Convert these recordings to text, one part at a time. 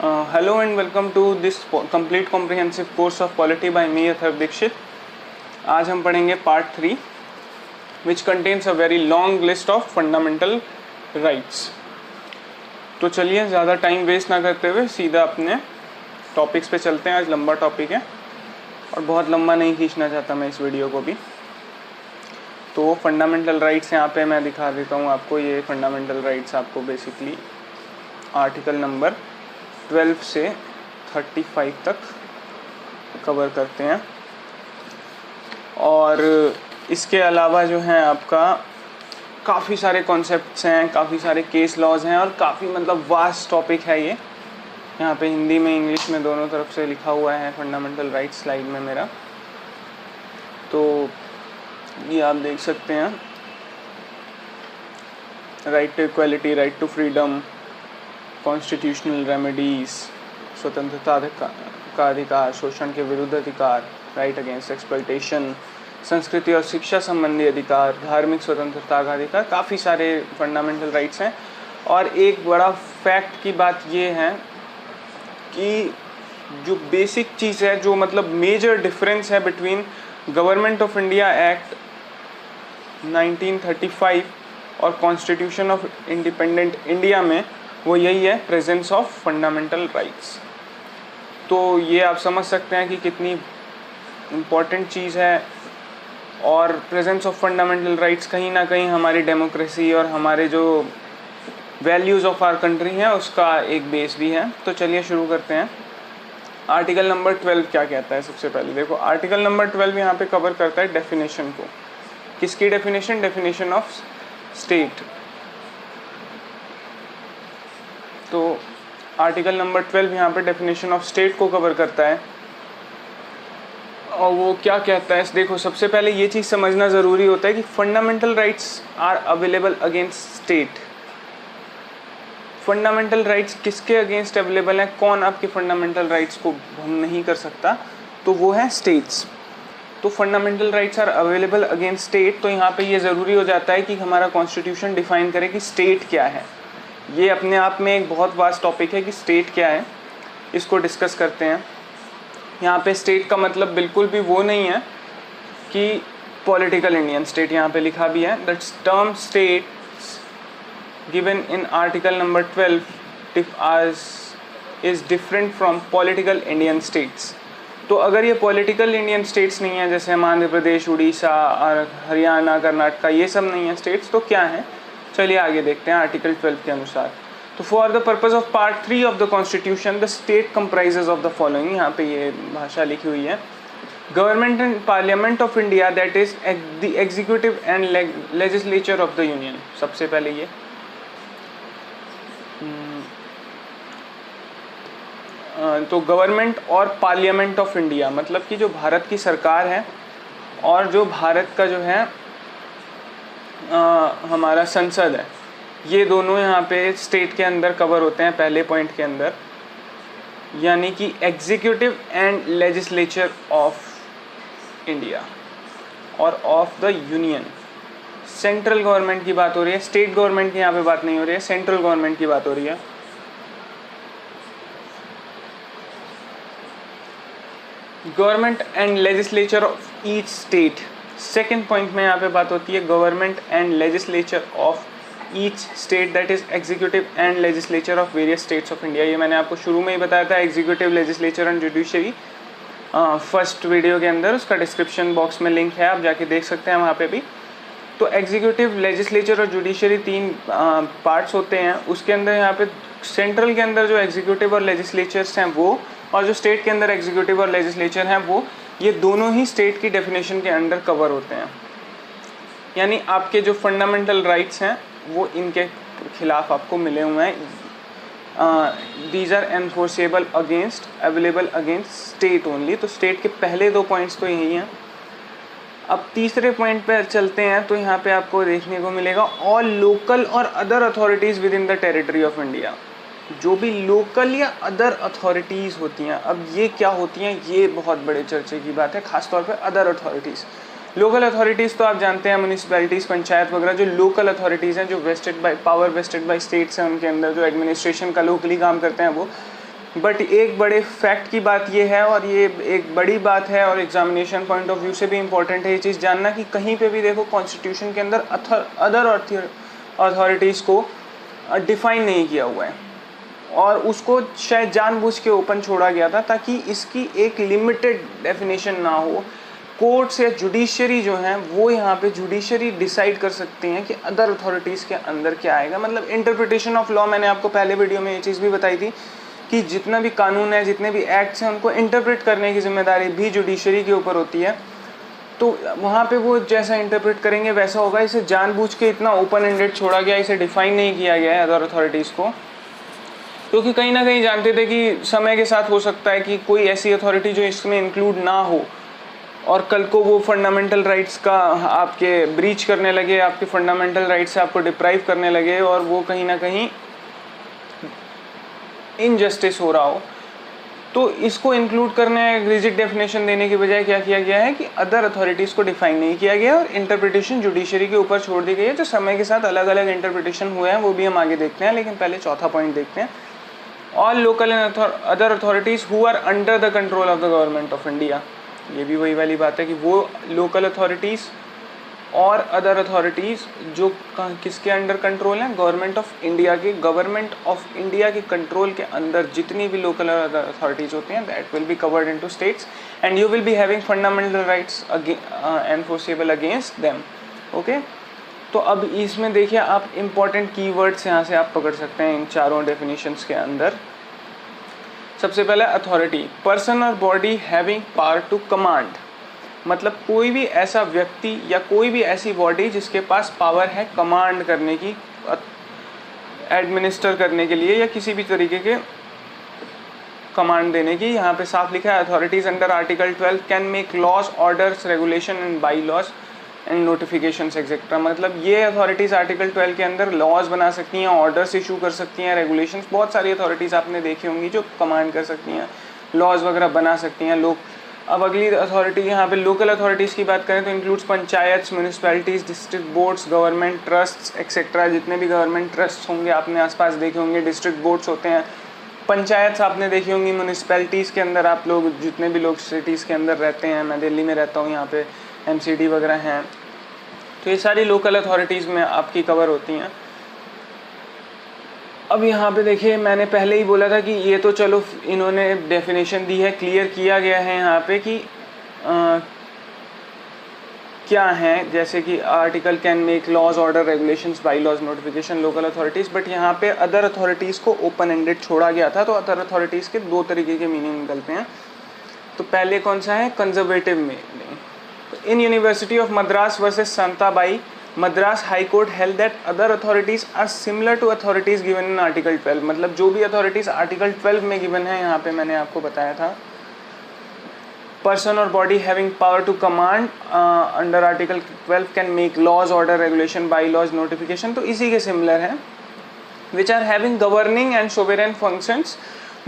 Hello and welcome to this complete comprehensive course of polity by me Atharva Dixit. आज हम पढ़ेंगे part 3 which contains a very long list of fundamental rights। तो चलिए ज़्यादा time waste ना करते हुए सीधा अपने टॉपिक्स पे चलते हैं। आज लंबा टॉपिक है और बहुत लंबा नहीं खींचना चाहता मैं इस वीडियो को भी। तो फंडामेंटल राइट्स यहाँ पे मैं दिखा देता हूँ आपको। ये फंडामेंटल राइट्स आपको बेसिकली आर्टिकल नंबर 12 से 35 तक कवर करते हैं। और इसके अलावा जो है आपका काफ़ी सारे कॉन्सेप्ट्स हैं, काफ़ी सारे केस लॉज हैं और काफ़ी मतलब वास्ट टॉपिक है ये। यहाँ पे हिंदी में इंग्लिश में दोनों तरफ से लिखा हुआ है फंडामेंटल राइट्स स्लाइड में मेरा। तो ये आप देख सकते हैं, right to equality, right to freedom, constitutional remedies, स्वतंत्रता का अधिकार, शोषण के विरुद्ध अधिकार, राइट अगेंस्ट एक्सप्लॉयटेशन, संस्कृति और शिक्षा संबंधी अधिकार, धार्मिक स्वतंत्रता का अधिकार, काफ़ी सारे फंडामेंटल राइट्स हैं। और एक बड़ा फैक्ट की बात ये है कि जो बेसिक चीज़ है, जो मतलब मेजर डिफरेंस है between government of India act 1935 और कॉन्स्टिट्यूशन ऑफ इंडिपेंडेंट इंडिया में, वो यही है, प्रेजेंस ऑफ फंडामेंटल राइट्स। तो ये आप समझ सकते हैं कि कितनी इम्पॉर्टेंट चीज़ है। और प्रेजेंस ऑफ फंडामेंटल राइट्स कहीं ना कहीं हमारी डेमोक्रेसी और हमारे जो वैल्यूज़ ऑफ आवर कंट्री हैं उसका एक बेस भी है। तो चलिए शुरू करते हैं। आर्टिकल नंबर 12 क्या कहता है? सबसे पहले देखो, आर्टिकल नंबर 12 यहाँ पे कवर करता है डेफिनेशन को। किसकी डेफिनेशन? Definition of state. तो आर्टिकल नंबर 12 यहाँ पे डेफिनेशन ऑफ स्टेट को कवर करता है। और वो क्या कहता है, देखो सबसे पहले ये चीज़ समझना ज़रूरी होता है कि fundamental rights are available against state. Fundamental rights किसके अगेंस्ट अवेलेबल हैं? कौन आपके फंडामेंटल राइट्स को भंग नहीं कर सकता? तो वो है स्टेट्स। तो fundamental rights are available against state. तो यहाँ पे ये ज़रूरी हो जाता है कि हमारा कॉन्स्टिट्यूशन डिफाइन करे कि स्टेट क्या है। ये अपने आप में एक बहुत वास्ट टॉपिक है कि स्टेट क्या है, इसको डिस्कस करते हैं। यहाँ पे स्टेट का मतलब बिल्कुल भी वो नहीं है कि पॉलिटिकल इंडियन स्टेट, यहाँ पे लिखा भी है that term states given in article number 12 is different from political Indian states. तो अगर ये पॉलिटिकल इंडियन स्टेट्स नहीं है, जैसे हम आंध्र प्रदेश, उड़ीसा और हरियाणा, कर्नाटका, ये सब नहीं है स्टेट्स, तो क्या है? चलिए आगे देखते हैं आर्टिकल 12 के अनुसार। तो for the purpose of part 3 of the constitution the state comprises of the following, यहाँ पे ये भाषा लिखी हुई है, government and parliament of India that is the executive and legislature of the union. सबसे पहले ये तो गवर्नमेंट और पार्लियामेंट ऑफ इंडिया मतलब कि जो भारत की सरकार है और जो भारत का जो है हमारा संसद है, ये दोनों यहाँ पे स्टेट के अंदर कवर होते हैं पहले पॉइंट के अंदर। यानी कि executive and legislature of India or of the union. Central government की बात हो रही है, स्टेट गवर्नमेंट की यहाँ पे बात नहीं हो रही है, सेंट्रल गवर्नमेंट की बात हो रही है। Government and legislature of each state. Second point में यहाँ पे बात होती है government and legislature of each state that is executive and legislature of various states of India. ये मैंने आपको शुरू में ही बताया था, executive, legislature and judiciary, first video के अंदर। उसका डिस्क्रिप्शन बॉक्स में लिंक है, आप जाके देख सकते हैं वहाँ पे भी। तो एग्जीक्यूटिव, लेजिस्लेचर और जुडिशरी 3 पार्ट्स होते हैं। उसके अंदर यहाँ पे सेंट्रल के अंदर जो एग्जीक्यूटिव और लेजिस्लेचर्स हैं वो, और जो स्टेट के अंदर एग्जीक्यूटिव और लेजिस्लेचर हैं वो, ये दोनों ही स्टेट की डेफिनेशन के अंडर कवर होते हैं। यानी आपके जो फंडामेंटल राइट्स हैं वो इनके खिलाफ आपको मिले हुए हैं। These are enforceable against, available against state only. तो स्टेट के पहले 2 पॉइंट्स तो यही हैं। अब तीसरे पॉइंट पे चलते हैं। तो यहाँ पे आपको देखने को मिलेगा ऑल लोकल और other authorities with in the territory of India. जो भी लोकल या अदर अथॉरिटीज़ होती हैं, अब ये क्या होती हैं, ये बहुत बड़े चर्चे की बात है, खासतौर पे अदर अथॉरिटीज़। लोकल अथॉरिटीज़ तो आप जानते हैं म्यूनिसिपैलिटीज़, पंचायत वगैरह। जो लोकल अथॉरिटीज़ हैं, जो vested by power, vested by states हैं, उनके अंदर जो एडमिनिस्ट्रेशन का लोकली काम करते हैं वो। बट एक बड़े फैक्ट की बात ये है, और ये एक बड़ी बात है और एग्जामिनेशन पॉइंट ऑफ व्यू से भी इम्पोर्टेंट है ये चीज़ जानना कि कहीं पे भी देखो कॉन्स्टिट्यूशन के अंदर अदर अथॉरिटीज़ को डिफाइन नहीं किया हुआ है, और उसको शायद जानबूझ के ओपन छोड़ा गया था ताकि इसकी एक लिमिटेड डेफिनेशन ना हो। कोर्ट्स या जुडिशरी जो हैं वो यहाँ पे जुडिशरी डिसाइड कर सकती हैं कि अदर अथॉरिटीज़ के अंदर क्या आएगा। मतलब इंटरप्रिटेशन ऑफ लॉ, मैंने आपको पहले वीडियो में ये चीज़ भी बताई थी कि जितना भी कानून है, जितने भी एक्ट्स हैं, उनको इंटरप्रेट करने की जिम्मेदारी भी जुडिशरी के ऊपर होती है। तो वहाँ पे वो जैसा इंटरप्रेट करेंगे वैसा होगा। इसे जानबूझ के इतना ओपन एंडेड छोड़ा गया, इसे डिफाइन नहीं किया गया है अदर अथॉरिटीज़ को, क्योंकि कहीं ना कहीं जानते थे कि समय के साथ हो सकता है कि कोई ऐसी अथॉरिटी जो इसमें इंक्लूड ना हो और कल को वो फंडामेंटल राइट्स का आपके ब्रीच करने लगे, आपके फंडामेंटल राइट्स से आपको डिप्राइव करने लगे, और वो कहीं ना कहीं इनजस्टिस हो रहा हो। तो इसको इंक्लूड करने, रिजिड डेफिनेशन देने की बजाय क्या किया गया है कि अदर अथॉरिटीज़ को डिफाइन नहीं किया गया और इंटरप्रिटेशन जुडिशरी के ऊपर छोड़ दी गई है। जो समय के साथ अलग अलग इंटरप्रिटेशन हुए हैं वो भी हम आगे देखते हैं, लेकिन पहले चौथा पॉइंट देखते हैं। All local and other authorities who are under the control of the government of India. ये भी वही वाली बात है कि वो लोकल अथॉरिटीज़ और अदर अथॉरिटीज़ जो किसके अंडर कंट्रोल हैं, गवर्नमेंट ऑफ इंडिया के। गवर्नमेंट ऑफ इंडिया के कंट्रोल के अंदर जितनी भी लोकल और अदर अथॉरिटीज़ होती हैं, that will be covered into states and you will be having fundamental rights enforceable against them. Okay, तो अब इसमें देखिए आप इम्पॉर्टेंट कीवर्ड्स यहाँ से आप पकड़ सकते हैं इन चारों डेफिनेशंस के अंदर। सबसे पहले अथॉरिटी, पर्सन और body having power to command, मतलब कोई भी ऐसा व्यक्ति या कोई भी ऐसी बॉडी जिसके पास पावर है कमांड करने की, एडमिनिस्टर करने के लिए या किसी भी तरीके के कमांड देने की। यहाँ पे साफ लिखा है authorities under article 12 can make laws, orders, regulation and bylaws and notifications etcetera. मतलब ये अथॉरिटीज़ आर्टिकल 12 के अंदर लॉज बना सकती हैं, ऑर्डर्स इशू कर सकती हैं, रेगुलेशंस, बहुत सारी अथॉरिटीज़ आपने देखी होंगी जो कमांड कर सकती हैं, लॉज वगैरह बना सकती हैं लोग। अब अगली अथॉरिटी यहाँ पे लोकल अथॉरिटीज़ की बात करें तो includes panchayat, municipalities, district boards, government trusts etcetera. जितने भी गवर्नमेंट ट्रस्ट होंगे आपने आसपास देखे होंगे, डिस्ट्रिक्ट बोर्ड्स होते हैं, पंचायत आपने देखी होंगी, म्यूनिसिपैलिटीज़ के अंदर आप लोग जितने भी लोग सिटीज़ के अंदर रहते हैं, मैं दिल्ली में रहता हूँ, यहाँ पे MCD वगैरह हैं, तो ये सारी लोकल अथॉरिटीज़ में आपकी कवर होती हैं। अब यहाँ पे देखिए मैंने पहले ही बोला था कि ये तो चलो इन्होंने डेफिनेशन दी है, क्लियर किया गया है यहाँ पे कि क्या हैं, जैसे कि article can make laws, order, regulations, by laws, notification, local authorities. But यहाँ पे अदर अथॉरिटीज़ को ओपन एंडेड छोड़ा गया था, तो अदर अथॉरिटीज़ के दो तरीके के मीनिंग निकलते हैं। तो पहले कौन सा है, conservative meaning. In University of Madras versus Santabai, Madras High Court held that other authorities are similar to authorities given in article 12। मतलब जो भी अथॉरिटीज़ आर्टिकल 12 में गिवन है, यहाँ पे मैंने आपको बताया था, पर्सन और body having power to command under article 12 can make laws, order, regulation, bye laws, notification, तो इसी के सिमिलर है। Which are having governing and sovereign functions,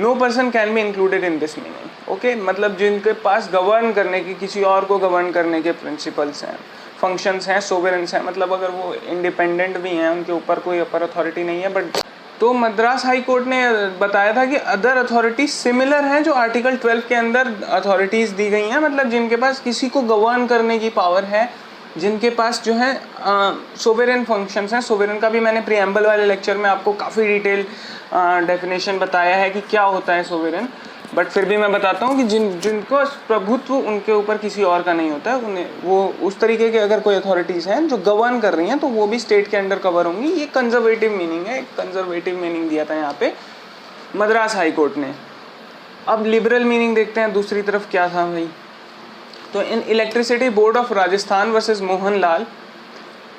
no person can be included in this meaning. Okay, मतलब जिनके पास govern करने की, किसी और को गवर्न करने के प्रिंसिपल्स हैं, फंक्शंस हैं, सोवेरेंस हैं, मतलब अगर वो इंडिपेंडेंट भी हैं, उनके ऊपर कोई अपर अथॉरिटी नहीं है। बट तो मद्रास हाई कोर्ट ने बताया था कि अदर अथॉरिटीज सिमिलर हैं जो आर्टिकल 12 के अंदर अथॉरिटीज़ दी गई हैं, मतलब जिनके पास किसी को गवर्न करने की पावर है, जिनके पास जो है सोवेरेन फंक्शंस हैं। सोवेरेन का भी मैंने प्रीएम्बल वाले लेक्चर में आपको काफ़ी डिटेल डेफिनेशन बताया है कि क्या होता है सोवेरेन, बट फिर भी मैं बताता हूँ कि जिनको प्रभुत्व उनके ऊपर किसी और का नहीं होता है, उन्हें वो उस तरीके के अगर कोई अथॉरिटीज़ हैं जो गवर्न कर रही हैं तो वो भी स्टेट के अंडर कवर होंगी। ये कंजर्वेटिव मीनिंग है, कंजर्वेटिव मीनिंग दिया था यहाँ पे मद्रास हाई कोर्ट ने। अब लिबरल मीनिंग देखते हैं दूसरी तरफ क्या था भाई। तो in electricity board of Rajasthan versus Mohanlal,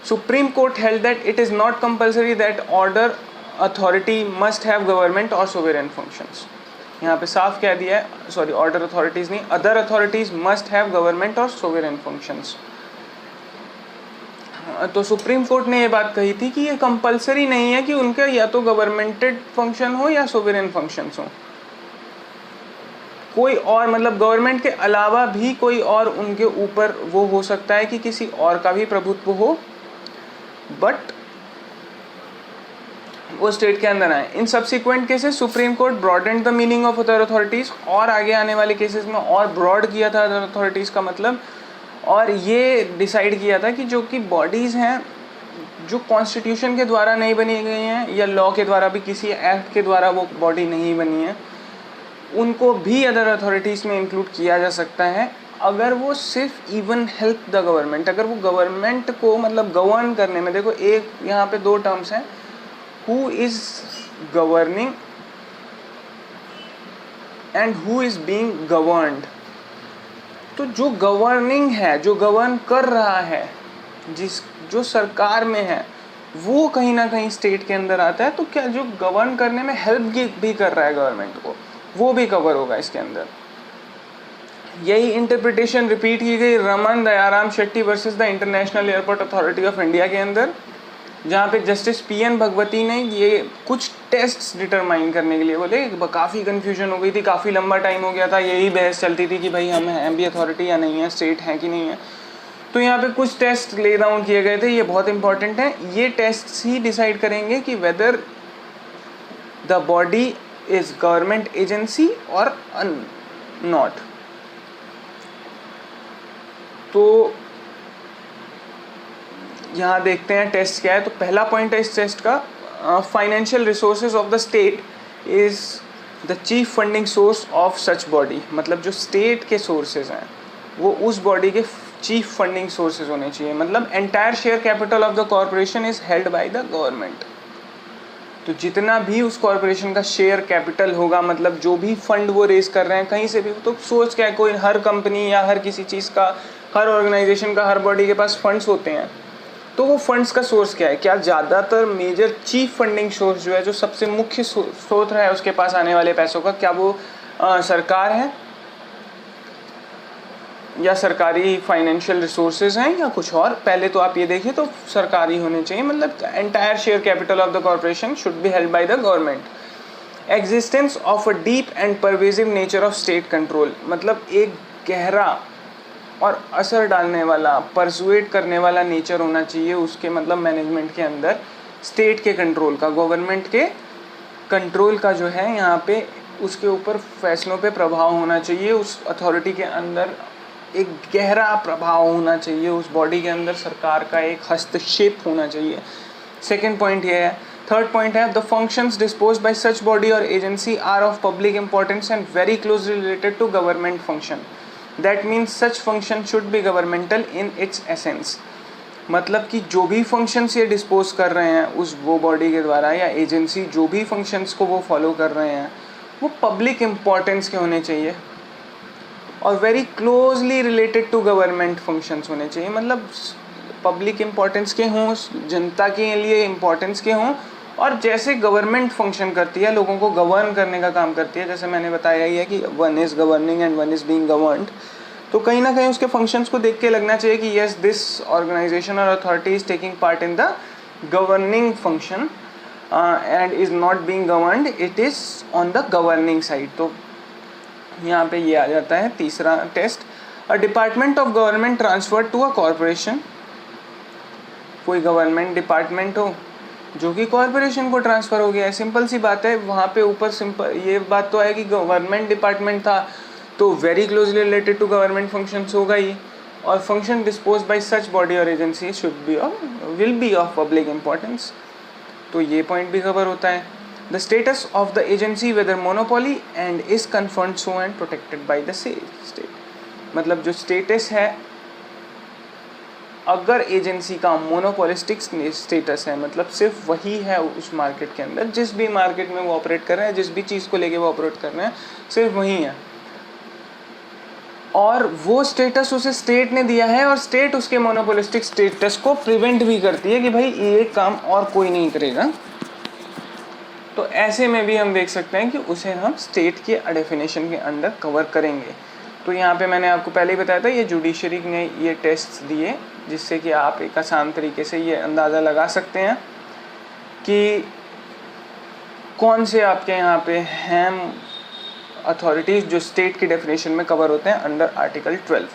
supreme court held that it is not compulsory that order authority must have government और सोवेरेन फंक्शंस। यहाँ पे साफ कह दिया है, सॉरी ऑर्डर अथॉरिटीज़ नहीं, other authorities must have government और सोवेरेन फंक्शंस। तो सुप्रीम कोर्ट ने ये बात कही थी कि ये कंपलसरी नहीं है कि उनका या तो गवर्नमेंटेड फंक्शन हो या सोवेरेन फंक्शंस हो, कोई और मतलब गवर्नमेंट के अलावा भी कोई और उनके ऊपर वो हो सकता है कि किसी और का भी प्रभुत्व हो, बट वो स्टेट के अंदर आए। In subsequent cases supreme court broadened the meaning of other authorities, और आगे आने वाले केसेस में और ब्रॉड किया था अदर अथॉरिटीज़ का मतलब, और ये डिसाइड किया था कि जो कि बॉडीज़ हैं जो कॉन्स्टिट्यूशन के द्वारा नहीं बनी गई हैं या लॉ के द्वारा भी किसी एक्ट के द्वारा वो बॉडी नहीं बनी है, उनको भी अदर अथॉरिटीज़ में इंक्लूड किया जा सकता है अगर वो सिर्फ इवन हेल्प द गवर्नमेंट, अगर वो गवर्नमेंट को मतलब गवर्न करने में, देखो एक यहाँ पे दो टर्म्स हैं, who is governing and who is being governed. तो जो गवर्निंग है, जो गवर्न कर रहा है, जो सरकार में है, वो कहीं ना कहीं स्टेट के अंदर आता है। तो क्या जो गवर्न करने में हेल्प भी कर रहा है गवर्नमेंट को, वो भी कवर होगा इसके अंदर। यही इंटरप्रिटेशन रिपीट की गई Raman Dayaram Shetty versus the international airport authority of India के अंदर, जहाँ पे जस्टिस पीएन भगवती ने ये कुछ टेस्ट्स डिटरमाइन करने के लिए बोले। काफ़ी कन्फ्यूजन हो गई थी, काफ़ी लंबा टाइम हो गया था, यही बहस चलती थी कि भाई हम हैं भी अथॉरिटी या नहीं है, स्टेट है कि नहीं है। तो यहाँ पे कुछ टेस्ट ले डाउन किए गए थे, ये बहुत इंपॉर्टेंट हैं। ये टेस्ट ही डिसाइड करेंगे कि whether the body is government agency और नॉट। तो यहाँ देखते हैं टेस्ट क्या है। तो पहला पॉइंट है इस टेस्ट का, financial resources of the state is the chief funding source of such body. मतलब जो स्टेट के सोर्सेज हैं वो उस बॉडी के चीफ फंडिंग सोर्सेज होने चाहिए। मतलब entire share capital of the corporation is held by the government. तो जितना भी उस कॉर्पोरेशन का शेयर कैपिटल होगा, मतलब जो भी फंड वो रेज कर रहे हैं कहीं से भी, तो सोच क्या है, कोई हर कंपनी या हर किसी चीज़ का, हर ऑर्गेनाइजेशन का, हर बॉडी के पास फंड्स होते हैं। तो वो फंड्स का सोर्स क्या है, क्या ज़्यादातर मेजर चीफ फंडिंग सोर्स जो है, जो सबसे मुख्य स्रोत है उसके पास आने वाले पैसों का, क्या वो सरकार है या सरकारी फाइनेंशियल रिसोर्सेज हैं या कुछ और? पहले तो आप ये देखिए तो सरकारी होने चाहिए। मतलब entire share capital of the corporation should be held by the government. Existence of a deep and pervasive nature of state control, मतलब एक गहरा और असर डालने वाला, परसुएट करने वाला नेचर होना चाहिए उसके, मतलब मैनेजमेंट के अंदर स्टेट के कंट्रोल का, गवर्नमेंट के कंट्रोल का जो है यहाँ पे, उसके ऊपर फैसलों पे प्रभाव होना चाहिए। उस अथॉरिटी के अंदर एक गहरा प्रभाव होना चाहिए, उस बॉडी के अंदर सरकार का एक हस्तक्षेप होना चाहिए। सेकेंड पॉइंट ये है। थर्ड पॉइंट है, the functions disposed by such body or agency are of public importance and very closely related to government function. That means such function should be governmental in its essence. मतलब कि जो भी functions ये dispose कर रहे हैं उस वो बॉडी के द्वारा या एजेंसी, जो भी फंक्शंस को वो फॉलो कर रहे हैं वो पब्लिक इम्पोर्टेंस के होने चाहिए और very closely related to government functions होने चाहिए। मतलब पब्लिक इम्पोर्टेंस के हों, जनता के लिए इम्पोर्टेंस के हों, और जैसे गवर्नमेंट फंक्शन करती है, लोगों को गवर्न करने का काम करती है, जैसे मैंने बताया ही है कि one is governing and one is being governed. तो कहीं ना कहीं उसके फंक्शंस को देख के लगना चाहिए कि येस, दिस ऑर्गेनाइजेशन और authority is taking part in the governing function and is not being governed, it is on the governing side. तो यहाँ पे ये आ जाता है तीसरा test. A department of government transfer to a corporation. कोई गवर्नमेंट डिपार्टमेंट हो जो कि कॉरपोरेशन को ट्रांसफ़र हो गया है, सिंपल सी बात है। वहाँ पे ऊपर सिंपल ये बात तो है कि गवर्नमेंट डिपार्टमेंट था तो very closely related to government functions होगा ही, और function dispose by such body or agency should be will be of public importance. तो ये पॉइंट भी कवर होता है। The status of the agency whether monopoly and is confirmed so and protected by the state. मतलब जो status है, अगर agency का मोनोपोलिस्टिक स्टेटस है, मतलब सिर्फ वही है उस मार्केट के अंदर, जिस भी मार्केट में वो ऑपरेट कर रहे हैं, जिस भी चीज़ को लेके वो ऑपरेट कर रहे हैं, सिर्फ वही है, और वो स्टेटस उसे स्टेट ने दिया है, और स्टेट उसके मोनोपोलिस्टिक स्टेटस को प्रिवेंट भी करती है कि भाई ये काम और कोई नहीं करेगा। तो ऐसे में भी हम देख सकते हैं कि उसे हम स्टेट के डेफिनेशन के अंदर कवर करेंगे। तो यहाँ पे मैंने आपको पहले ही बताया था, ये जुडिशरी ने ये टेस्ट दिए जिससे कि आप एक आसान तरीके से ये अंदाज़ा लगा सकते हैं कि कौन से आपके यहाँ पे हैं अथॉरिटीज़ जो स्टेट की डेफिनेशन में कवर होते हैं अंडर आर्टिकल 12।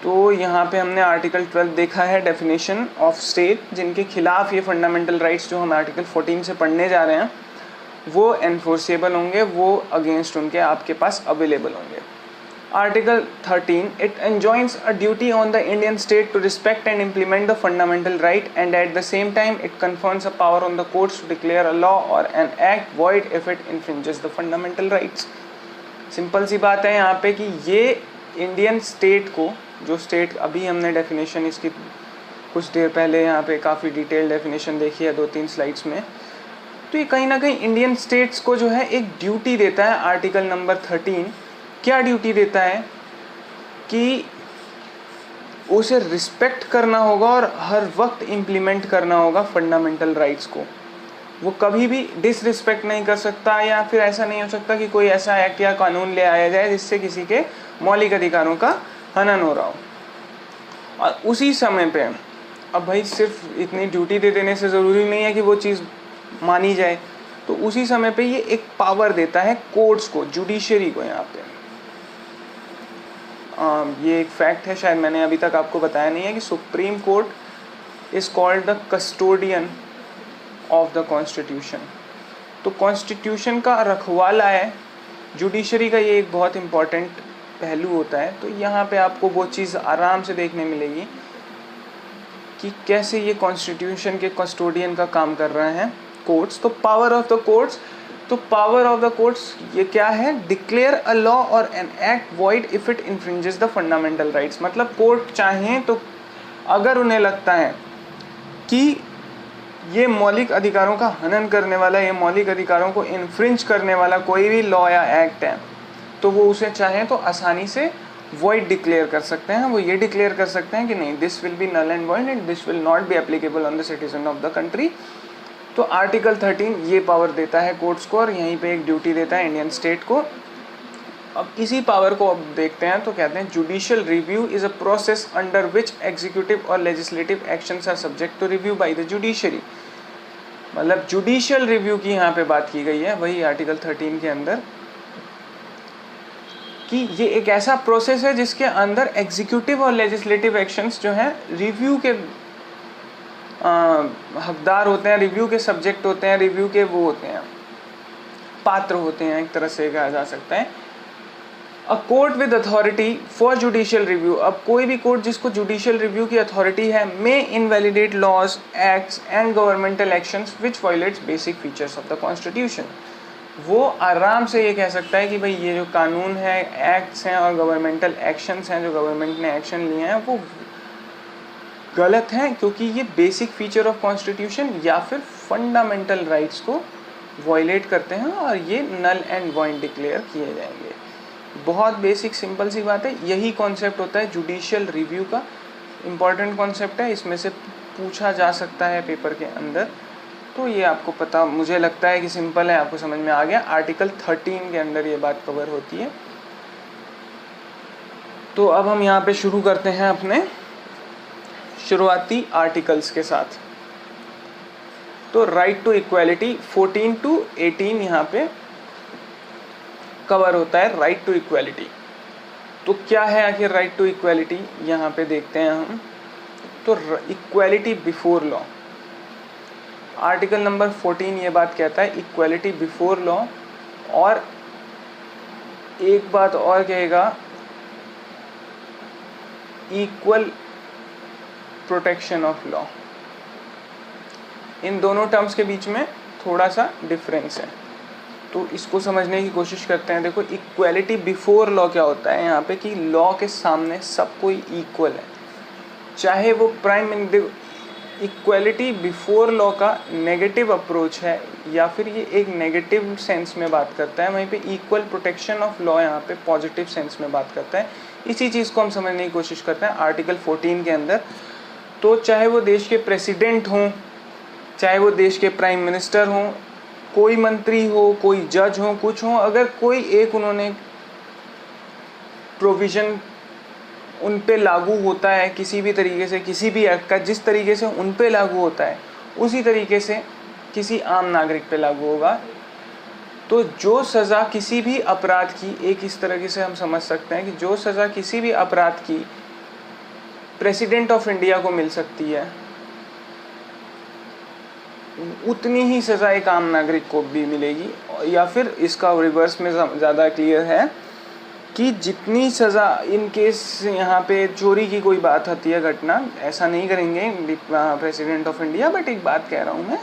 तो यहाँ पे हमने आर्टिकल 12 देखा है, डेफिनेशन ऑफ स्टेट, जिनके खिलाफ ये फंडामेंटल राइट्स जो हम आर्टिकल 14 से पढ़ने जा रहे हैं वो एनफोर्सेबल होंगे, वो अगेंस्ट उनके आपके पास अवेलेबल होंगे। Article 13, it enjoins a duty on the Indian state to respect and implement the fundamental right, and at the same time it confers a power on the courts to declare a law or an act void if it infringes the fundamental rights। Simple सी बात है यहाँ पे कि ये Indian state को, जो state अभी हमने डेफिनेशन इसकी कुछ देर पहले यहाँ पे काफ़ी डिटेल डेफिनेशन देखी है 2-3 स्लाइड्स में, तो ये कहीं ना कहीं इंडियन स्टेट्स को जो है एक ड्यूटी देता है। आर्टिकल नंबर 13 क्या ड्यूटी देता है कि उसे रिस्पेक्ट करना होगा और हर वक्त इम्प्लीमेंट करना होगा फंडामेंटल राइट्स को। वो कभी भी डिसरिस्पेक्ट नहीं कर सकता, या फिर ऐसा नहीं हो सकता कि कोई ऐसा एक्ट या कानून ले आया जाए जिससे किसी के मौलिक अधिकारों का हनन हो रहा हो। और उसी समय पे अब भाई सिर्फ इतनी ड्यूटी दे देने से ज़रूरी नहीं है कि वो चीज़ मानी जाए, तो उसी समय पे ये एक पावर देता है कोर्ट्स को, जुडिशरी को। यहाँ पे ये एक फैक्ट है, शायद मैंने अभी तक आपको बताया नहीं है, कि supreme court is called the custodian of the constitution. तो कॉन्स्टिट्यूशन का रखवाला है, जुडिशरी का ये एक बहुत इम्पॉर्टेंट पहलू होता है। तो यहाँ पे आपको वो चीज़ आराम से देखने मिलेगी कि कैसे ये कॉन्स्टिट्यूशन के कस्टोडियन का काम कर रहे हैं कोर्ट्स। तो पावर ऑफ द कोर्ट्स, तो पावर ऑफ द कोर्ट्स ये क्या है, declare a law or an act void if it infringes the fundamental rights. मतलब कोर्ट चाहें तो अगर उन्हें लगता है कि ये मौलिक अधिकारों का हनन करने वाला, ये मौलिक अधिकारों को इन्फ्रिंज करने वाला कोई भी लॉ या एक्ट है, तो वो उसे चाहें तो आसानी से वॉइड डिक्लेयर कर सकते हैं। वो ये डिक्लेयर कर सकते हैं कि नहीं, this will be null and void and this will not be applicable on the citizen of the country. तो आर्टिकल 13 ये पावर देता है कोर्ट्स को, और यहीं पे एक ड्यूटी देता है इंडियन स्टेट को। अब इसी पावर को अब देखते हैं, तो कहते हैं judicial review is a process under which executive or legislative actions are subject to review by the judiciary. मतलब जुडिशियल रिव्यू की यहाँ पे बात की गई है, वही आर्टिकल 13 के अंदर, कि ये एक ऐसा प्रोसेस है जिसके अंदर एग्जीक्यूटिव और लेजिस्लेटिव एक्शंस जो हैं रिव्यू के हकदार होते हैं, रिव्यू के सब्जेक्ट होते हैं, रिव्यू के वो होते हैं, पात्र होते हैं, एक तरह से कहा जा सकता है। A court with authority for judicial review, अब कोई भी कोर्ट जिसको जुडिशियल रिव्यू की अथॉरिटी है, may invalidate laws, acts and governmental actions which violates basic features of the constitution. वो आराम से ये कह सकता है कि भाई ये जो कानून है, एक्ट्स हैं और गवर्नमेंटल एक्शंस हैं, जो गवर्नमेंट ने एक्शन लिए हैं, वो गलत हैं क्योंकि ये बेसिक फीचर ऑफ कॉन्स्टिट्यूशन या फिर फंडामेंटल राइट्स को वायलेट करते हैं, और ये नल एंड वॉइड डिक्लेयर किए जाएंगे। बहुत बेसिक सिंपल सी बात है, यही कॉन्सेप्ट होता है जुडिशियल रिव्यू का। इम्पॉर्टेंट कॉन्सेप्ट है, इसमें से पूछा जा सकता है पेपर के अंदर, तो ये आपको पता, मुझे लगता है कि सिंपल है, आपको समझ में आ गया। आर्टिकल 13 के अंदर ये बात कवर होती है। तो अब हम यहाँ पे शुरू करते हैं अपने शुरुआती आर्टिकल्स के साथ। तो राइट टू इक्वालिटी 14 to 18 यहाँ पे कवर होता है, राइट टू इक्वालिटी। तो क्या है आखिर राइट टू इक्वालिटी, यहाँ पे देखते हैं हम। तो equality before law, article number 14 ये बात कहता है इक्वालिटी बिफोर लॉ, और एक बात और कहेगा, इक्वल प्रोटेक्शन ऑफ लॉ। इन दोनों टर्म्स के बीच में थोड़ा सा डिफरेंस है, तो इसको समझने की कोशिश करते हैं। देखो इक्वालिटी बिफोर लॉ क्या होता है यहाँ पे, कि लॉ के सामने सब कोई इक्वल है, चाहे वो इक्वालिटी बिफोर लॉ का नेगेटिव अप्रोच है या फिर ये एक नेगेटिव सेंस में बात करता है, वहीं पे इक्वल प्रोटेक्शन ऑफ लॉ यहाँ पे पॉजिटिव सेंस में बात करता है। इसी चीज़ को हम समझने की कोशिश करते हैं आर्टिकल 14 के अंदर। तो चाहे वो देश के प्रेसिडेंट हों, चाहे वो देश के प्राइम मिनिस्टर हों, कोई मंत्री हो, कोई जज हो, कुछ हो, अगर कोई एक उन्होंने प्रोविज़न उन पे लागू होता है किसी भी तरीके से, किसी भी एक्ट का जिस तरीके से उन पे लागू होता है उसी तरीके से किसी आम नागरिक पे लागू होगा। तो जो सज़ा किसी भी अपराध की, एक इस तरीके से हम समझ सकते हैं कि जो सज़ा किसी भी अपराध की प्रेसिडेंट ऑफ इंडिया को मिल सकती है, उतनी ही सज़ा एक आम नागरिक को भी मिलेगी। या फिर इसका रिवर्स में ज़्यादा क्लियर है कि जितनी सज़ा इन केस यहाँ पे चोरी की कोई बात आती है घटना, ऐसा नहीं करेंगे प्रेसिडेंट ऑफ इंडिया, बट एक बात कह रहा हूँ मैं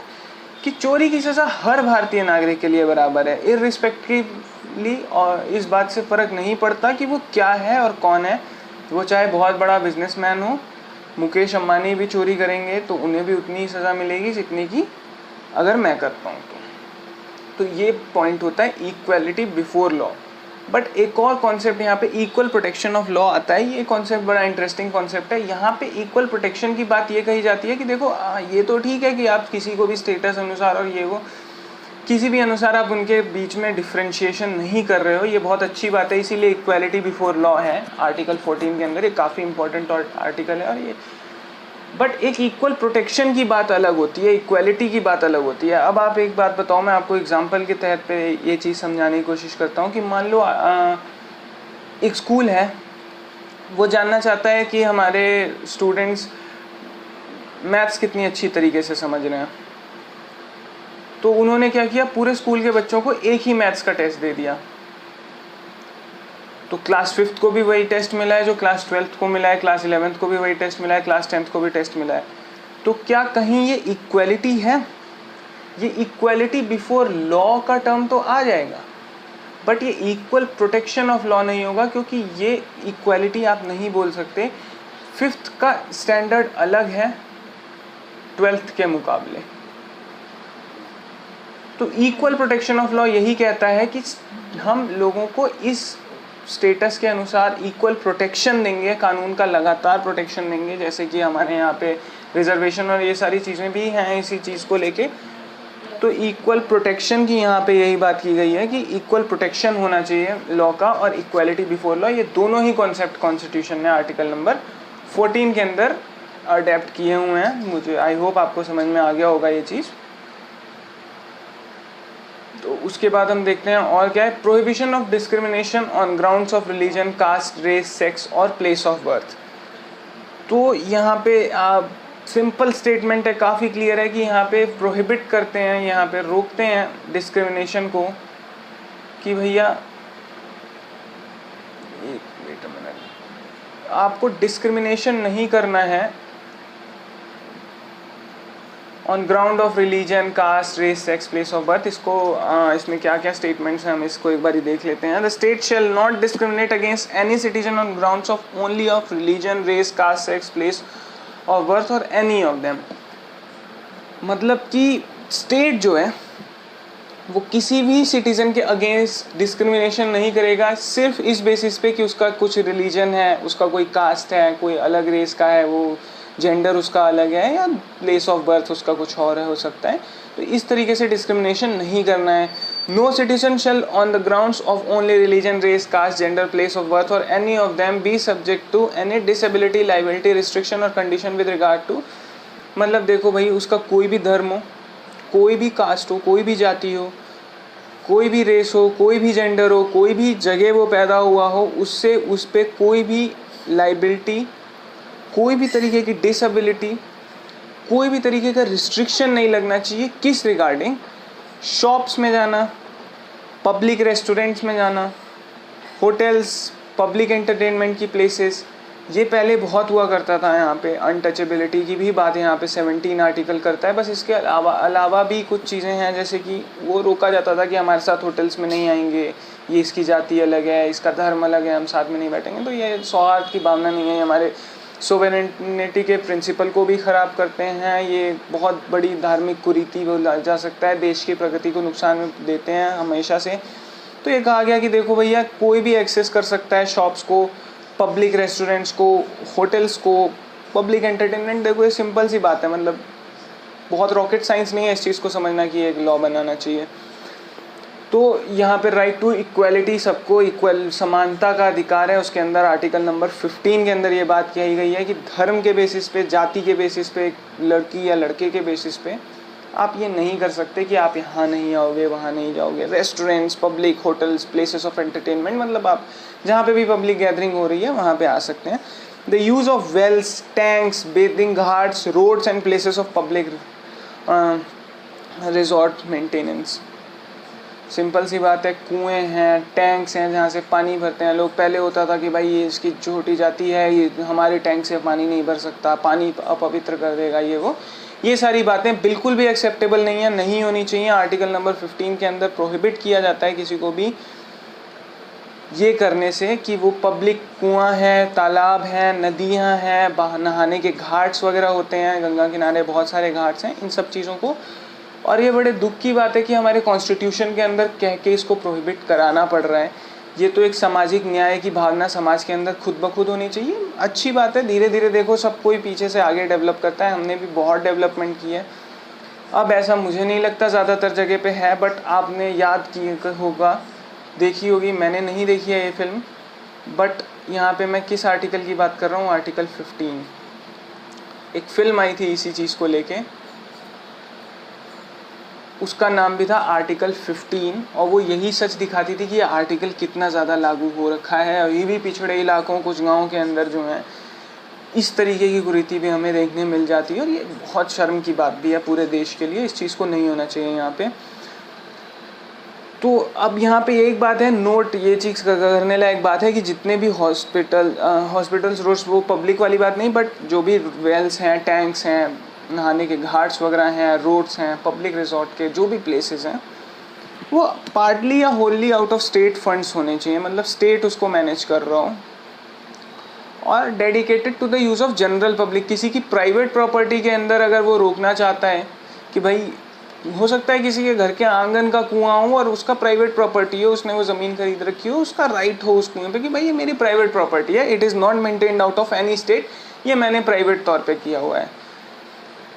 कि चोरी की सज़ा हर भारतीय नागरिक के लिए बराबर है, इररिस्पेक्टिवली, और इस बात से फ़र्क नहीं पड़ता कि वो क्या है और कौन है। वो चाहे बहुत बड़ा बिजनेसमैन हो, मुकेश अंबानी भी चोरी करेंगे तो उन्हें भी उतनी ही सज़ा मिलेगी जितनी की अगर मैं करता हूँ तो ये पॉइंट होता है इक्वालिटी बिफोर लॉ। बट एक और कॉन्सेप्ट यहाँ पे इक्वल प्रोटेक्शन ऑफ लॉ आता है। ये कॉन्सेप्ट बड़ा इंटरेस्टिंग कॉन्सेप्ट है। यहाँ पे इक्वल प्रोटेक्शन की बात ये कही जाती है कि देखो ये तो ठीक है कि आप किसी को भी स्टेटस अनुसार और ये वो किसी भी अनुसार आप उनके बीच में डिफ्रेंशिएशन नहीं कर रहे हो, ये बहुत अच्छी बात है, इसीलिए इक्वालिटी बिफोर लॉ है आर्टिकल 14 के अंदर। ये काफ़ी इंपॉर्टेंट आर्टिकल है। और ये बट एक इक्वल प्रोटेक्शन की बात अलग होती है, इक्वालिटी की बात अलग होती है। अब आप एक बात बताओ, मैं आपको एग्जांपल के तहत पे ये चीज़ समझाने की कोशिश करता हूँ कि मान लो एक स्कूल है, वो जानना चाहता है कि हमारे स्टूडेंट्स मैथ्स कितनी अच्छी तरीके से समझ रहे हैं। तो उन्होंने क्या किया, पूरे स्कूल के बच्चों को एक ही मैथ्स का टेस्ट दे दिया। तो क्लास 5th को भी वही टेस्ट मिला है जो क्लास 12th को मिला है, क्लास 11th को भी वही टेस्ट मिला है, क्लास 10th को भी टेस्ट मिला है। तो क्या कहीं ये इक्वालिटी है? ये इक्वालिटी बिफोर लॉ का टर्म तो आ जाएगा, बट ये इक्वल प्रोटेक्शन ऑफ लॉ नहीं होगा, क्योंकि ये इक्वालिटी आप नहीं बोल सकते। 5th का स्टैंडर्ड अलग है 12th के मुकाबले। तो इक्वल प्रोटेक्शन ऑफ लॉ यही कहता है कि हम लोगों को इस स्टेटस के अनुसार इक्वल प्रोटेक्शन देंगे, कानून का लगातार प्रोटेक्शन देंगे, जैसे कि हमारे यहाँ पे रिजर्वेशन और ये सारी चीज़ें भी हैं इसी चीज़ को लेके। तो इक्वल प्रोटेक्शन की यहाँ पे यही बात की गई है कि इक्वल प्रोटेक्शन होना चाहिए लॉ का, और इक्वालिटी बिफोर लॉ, ये दोनों ही कॉन्सेप्ट कॉन्स्टिट्यूशन ने आर्टिकल नंबर 14 के अंदर अडेप्ट किए हुए हैं। मुझे आई होप आपको समझ में आ गया होगा ये चीज़। तो उसके बाद हम देखते हैं और क्या है, prohibition of discrimination on grounds of religion, caste, race, sex और प्लेस ऑफ बर्थ। तो यहाँ पे सिंपल स्टेटमेंट है, काफ़ी क्लियर है कि यहाँ पे प्रोहिबिट करते हैं, यहाँ पे रोकते हैं डिस्क्रिमिनेशन को कि भैया वेट अ मिनट, आपको डिस्क्रिमिनेशन नहीं करना है on ground of religion, caste, race, sex, place of birth. इसको इसमें क्या क्या स्टेटमेंट्स हैं हम इसको एक बार ही देख लेते हैं। The state shall not discriminate against any citizen on grounds of only of religion, race, caste, sex, place of birth और एनी ऑफ देम। मतलब कि स्टेट जो है वो किसी भी सिटीजन के अगेंस्ट डिस्क्रिमिनेशन नहीं करेगा सिर्फ इस बेसिस पे कि उसका कुछ रिलीजन है, उसका कोई कास्ट है, कोई अलग रेस का है, वो जेंडर उसका अलग है, या प्लेस ऑफ बर्थ उसका कुछ और है, हो सकता है। तो इस तरीके से डिस्क्रिमिनेशन नहीं करना है। No citizen shall on the grounds of only religion, race, caste, gender, place of birth और any of them be subject to any disability, liability, restriction or condition with regard to. मतलब देखो भाई, उसका कोई भी धर्म हो, कोई भी कास्ट हो, कोई भी जाति हो, कोई भी रेस हो, कोई भी जेंडर हो, कोई भी जगह वो पैदा हुआ हो, उससे उस पर कोई भी लाइबिलिटी, कोई भी तरीके की डिसेबिलिटी, कोई भी तरीके का रिस्ट्रिक्शन नहीं लगना चाहिए। किस रिगार्डिंग? शॉप्स में जाना, पब्लिक रेस्टोरेंट्स में जाना, होटल्स, पब्लिक एंटरटेनमेंट की प्लेसेस, ये पहले बहुत हुआ करता था। यहाँ पे अनटचेबिलिटी की भी बात यहाँ पे 17 आर्टिकल करता है। बस इसके अलावा भी कुछ चीज़ें हैं, जैसे कि वो रोका जाता था कि हमारे साथ होटल्स में नहीं आएंगे, ये इसकी जाति अलग है, इसका धर्म अलग है, हम साथ में नहीं बैठेंगे। तो ये सौहार्द की भावना नहीं है, हमारे सोवेरेनिटी के प्रिंसिपल को भी ख़राब करते हैं। ये बहुत बड़ी धार्मिक कुरीति बोला जा सकता है, देश की प्रगति को नुकसान देते हैं हमेशा से। तो ये कहा गया कि देखो भैया, कोई भी एक्सेस कर सकता है शॉप्स को, पब्लिक रेस्टोरेंट्स को, होटल्स को, पब्लिक एंटरटेनमेंट। देखो ये सिंपल सी बात है, मतलब बहुत रॉकेट साइंस नहीं है इस चीज़ को समझना कि एक लॉ बनाना चाहिए। तो यहाँ पे राइट टू इक्वालिटी, सबको इक्वल समानता का अधिकार है, उसके अंदर आर्टिकल नंबर 15 के अंदर ये बात कही गई है कि धर्म के बेसिस पे, जाति के बेसिस पे, लड़की या लड़के के बेसिस पे आप ये नहीं कर सकते कि आप यहाँ नहीं आओगे, वहाँ नहीं जाओगे। Restaurants, public hotels, places of entertainment, मतलब आप जहाँ पे भी पब्लिक गैदरिंग हो रही है वहाँ पे आ सकते हैं। The use of wells, tanks, bathing ghats, roads and places of public resort maintenance. Simple सी बात है, कुएं हैं, टैंक्स हैं जहाँ से पानी भरते हैं लोग। पहले होता था कि भाई ये इसकी छोटी जाती है, ये हमारे टैंक से पानी नहीं भर सकता, पानी अपवित्र कर देगा, ये सारी बातें बिल्कुल भी एक्सेप्टेबल नहीं है, नहीं होनी चाहिए। आर्टिकल नंबर 15 के अंदर प्रोहिबिट किया जाता है किसी को भी ये करने से कि वो पब्लिक कुआं है, तालाब हैं, नदियां हैं, नहाने के घाट्स वगैरह होते हैं, गंगा किनारे बहुत सारे घाट्स हैं, इन सब चीज़ों को। और ये बड़े दुख की बात है कि हमारे कॉन्स्टिट्यूशन के अंदर कह के इसको प्रोहिबिट कराना पड़ रहा है। ये तो एक सामाजिक न्याय की भावना समाज के अंदर खुद ब खुद होनी चाहिए। अच्छी बात है, धीरे धीरे देखो सब कोई पीछे से आगे डेवलप करता है, हमने भी बहुत डेवलपमेंट की है। अब ऐसा मुझे नहीं लगता ज़्यादातर जगह पे है, बट आपने याद की होगा, देखी होगी, मैंने नहीं देखी है ये फिल्म, बट यहाँ पे मैं किस आर्टिकल की बात कर रहा हूँ, आर्टिकल 15। एक फिल्म आई थी इसी चीज़ को लेके, उसका नाम भी था आर्टिकल 15, और वो यही सच दिखाती थी कि ये आर्टिकल कितना ज़्यादा लागू हो रखा है। अभी भी पिछड़े इलाकों, कुछ गाँव के अंदर जो है इस तरीके की कुरीति भी हमें देखने मिल जाती है, और ये बहुत शर्म की बात भी है पूरे देश के लिए। इस चीज़ को नहीं होना चाहिए यहाँ पे। तो अब यहाँ पे एक बात है, नोट ये चीज़ करने लायक बात है कि जितने भी हॉस्पिटल्स, रोड्स, वो पब्लिक वाली बात नहीं, बट जो भी वेल्स हैं, टैंक्स हैं, नहाने के घाट्स वगैरह हैं, रोड्स हैं, पब्लिक रिजॉर्ट के जो भी प्लेसेस हैं, वो पार्टली या Holi out of state funds होने चाहिए, मतलब स्टेट उसको मैनेज कर रहा हो, और dedicated to the use of general public. किसी की प्राइवेट प्रॉपर्टी के अंदर अगर वो रोकना चाहता है कि भाई, हो सकता है किसी के घर के आंगन का कुआं हो और उसका प्राइवेट प्रॉपर्टी हो, उसने वो ज़मीन खरीद रखी हो, उसका राइट हो उस कुएं पे कि भाई ये मेरी प्राइवेट प्रॉपर्टी है, it is not maintained out of any state, ये मैंने प्राइवेट तौर पे किया हुआ है।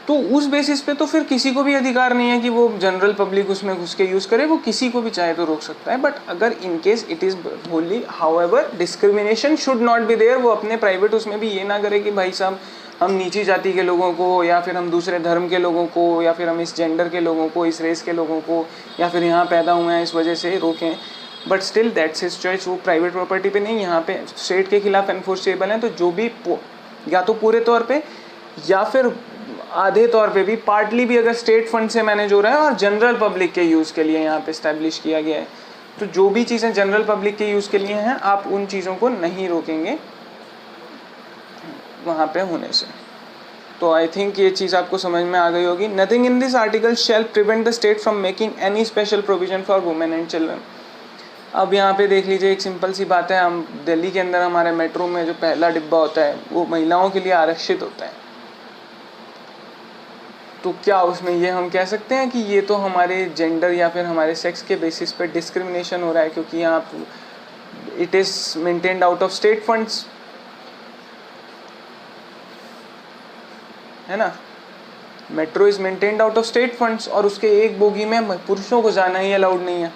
तो उस बेसिस पे तो फिर किसी को भी अधिकार नहीं है कि वो जनरल पब्लिक उसमें घुस के यूज़ करे, वो किसी को भी चाहे तो रोक सकता है। बट अगर in case it is wholly, however discrimination should not be there. वो अपने प्राइवेट उसमें भी ये ना करे कि भाई साहब हम नीची जाति के लोगों को, या फिर हम दूसरे धर्म के लोगों को, या फिर हम इस जेंडर के लोगों को, इस रेस के लोगों को, या फिर यहाँ पैदा हुए हैं इस वजह से रोकें। But still that's his choice, वो प्राइवेट प्रॉपर्टी पे नहीं, यहाँ पे स्टेट के खिलाफ एनफोर्सेबल हैं। तो जो भी या तो पूरे तौर पे या फिर आधे तौर पे भी, पार्टली भी अगर स्टेट फंड से मैनेज हो रहा है और जनरल पब्लिक के यूज़ के लिए यहाँ पे इस्टेब्लिश किया गया है, तो जो भी चीज़ें जनरल पब्लिक के यूज़ के लिए हैं, आप उन चीज़ों को नहीं रोकेंगे वहाँ पे होने से। तो आई थिंक ये चीज़ आपको समझ में आ गई होगी। Nothing in this article shall prevent the state from making any special provision for women and children. अब यहाँ पे देख लीजिए, एक सिंपल सी बात है, हम दिल्ली के अंदर हमारे मेट्रो में जो पहला डिब्बा होता है वो महिलाओं के लिए आरक्षित होता है। तो क्या उसमें ये हम कह सकते हैं कि ये तो हमारे जेंडर या फिर हमारे सेक्स के बेसिस पे डिस्क्रिमिनेशन हो रहा है, क्योंकि यहाँ it is maintained out of state funds, है ना। Metro is maintained out of state funds, और उसके एक बोगी में पुरुषों को जाना ही अलाउड नहीं है।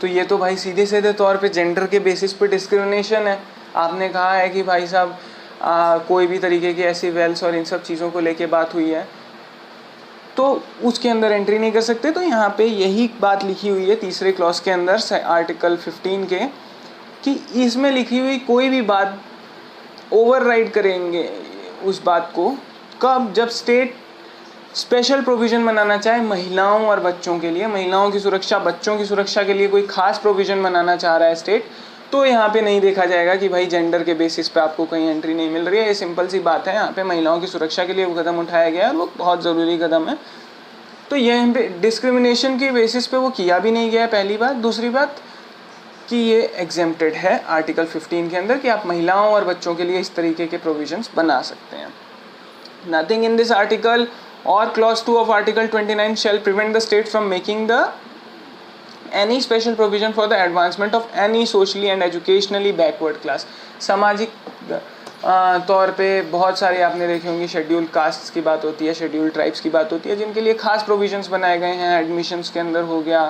तो ये तो भाई सीधे सीधे तौर पे जेंडर के बेसिस पे डिस्क्रिमिनेशन है। आपने कहा है कि भाई साहब कोई भी तरीके की ऐसी वेल्स और इन सब चीज़ों को लेके बात हुई है तो उसके अंदर एंट्री नहीं कर सकते। तो यहाँ पे यही बात लिखी हुई है तीसरे क्लॉज के अंदर आर्टिकल 15 के, कि इसमें लिखी हुई कोई भी बात ओवरराइड करेंगे उस बात को कब, जब स्टेट स्पेशल प्रोविज़न बनाना चाहे महिलाओं और बच्चों के लिए, महिलाओं की सुरक्षा, बच्चों की सुरक्षा के लिए कोई खास प्रोविज़न बनाना चाह रहा है स्टेट, तो यहाँ पे नहीं देखा जाएगा कि भाई जेंडर के बेसिस पे आपको कहीं एंट्री नहीं मिल रही है। ये सिंपल सी बात है, यहाँ पे महिलाओं की सुरक्षा के लिए वो कदम उठाया गया है और वो बहुत ज़रूरी कदम है। तो ये यहाँ पे डिस्क्रिमिनेशन के बेसिस पे वो किया भी नहीं गया है, पहली बात। दूसरी बात कि ये एग्जेम्प्टेड है आर्टिकल 15 के अंदर कि आप महिलाओं और बच्चों के लिए इस तरीके के प्रोविजंस बना सकते हैं। Nothing in this article or clause 2 of article 29 shall prevent the state from making the any special provision for the advancement of any socially and educationally backward class। सामाजिक तौर पे बहुत सारे आपने देखे होंगे शेड्यूल कास्ट्स की बात होती है, शेड्यूल ट्राइब्स की बात होती है, जिनके लिए खास प्रोविजंस बनाए गए हैं, एडमिशन्स के अंदर हो गया,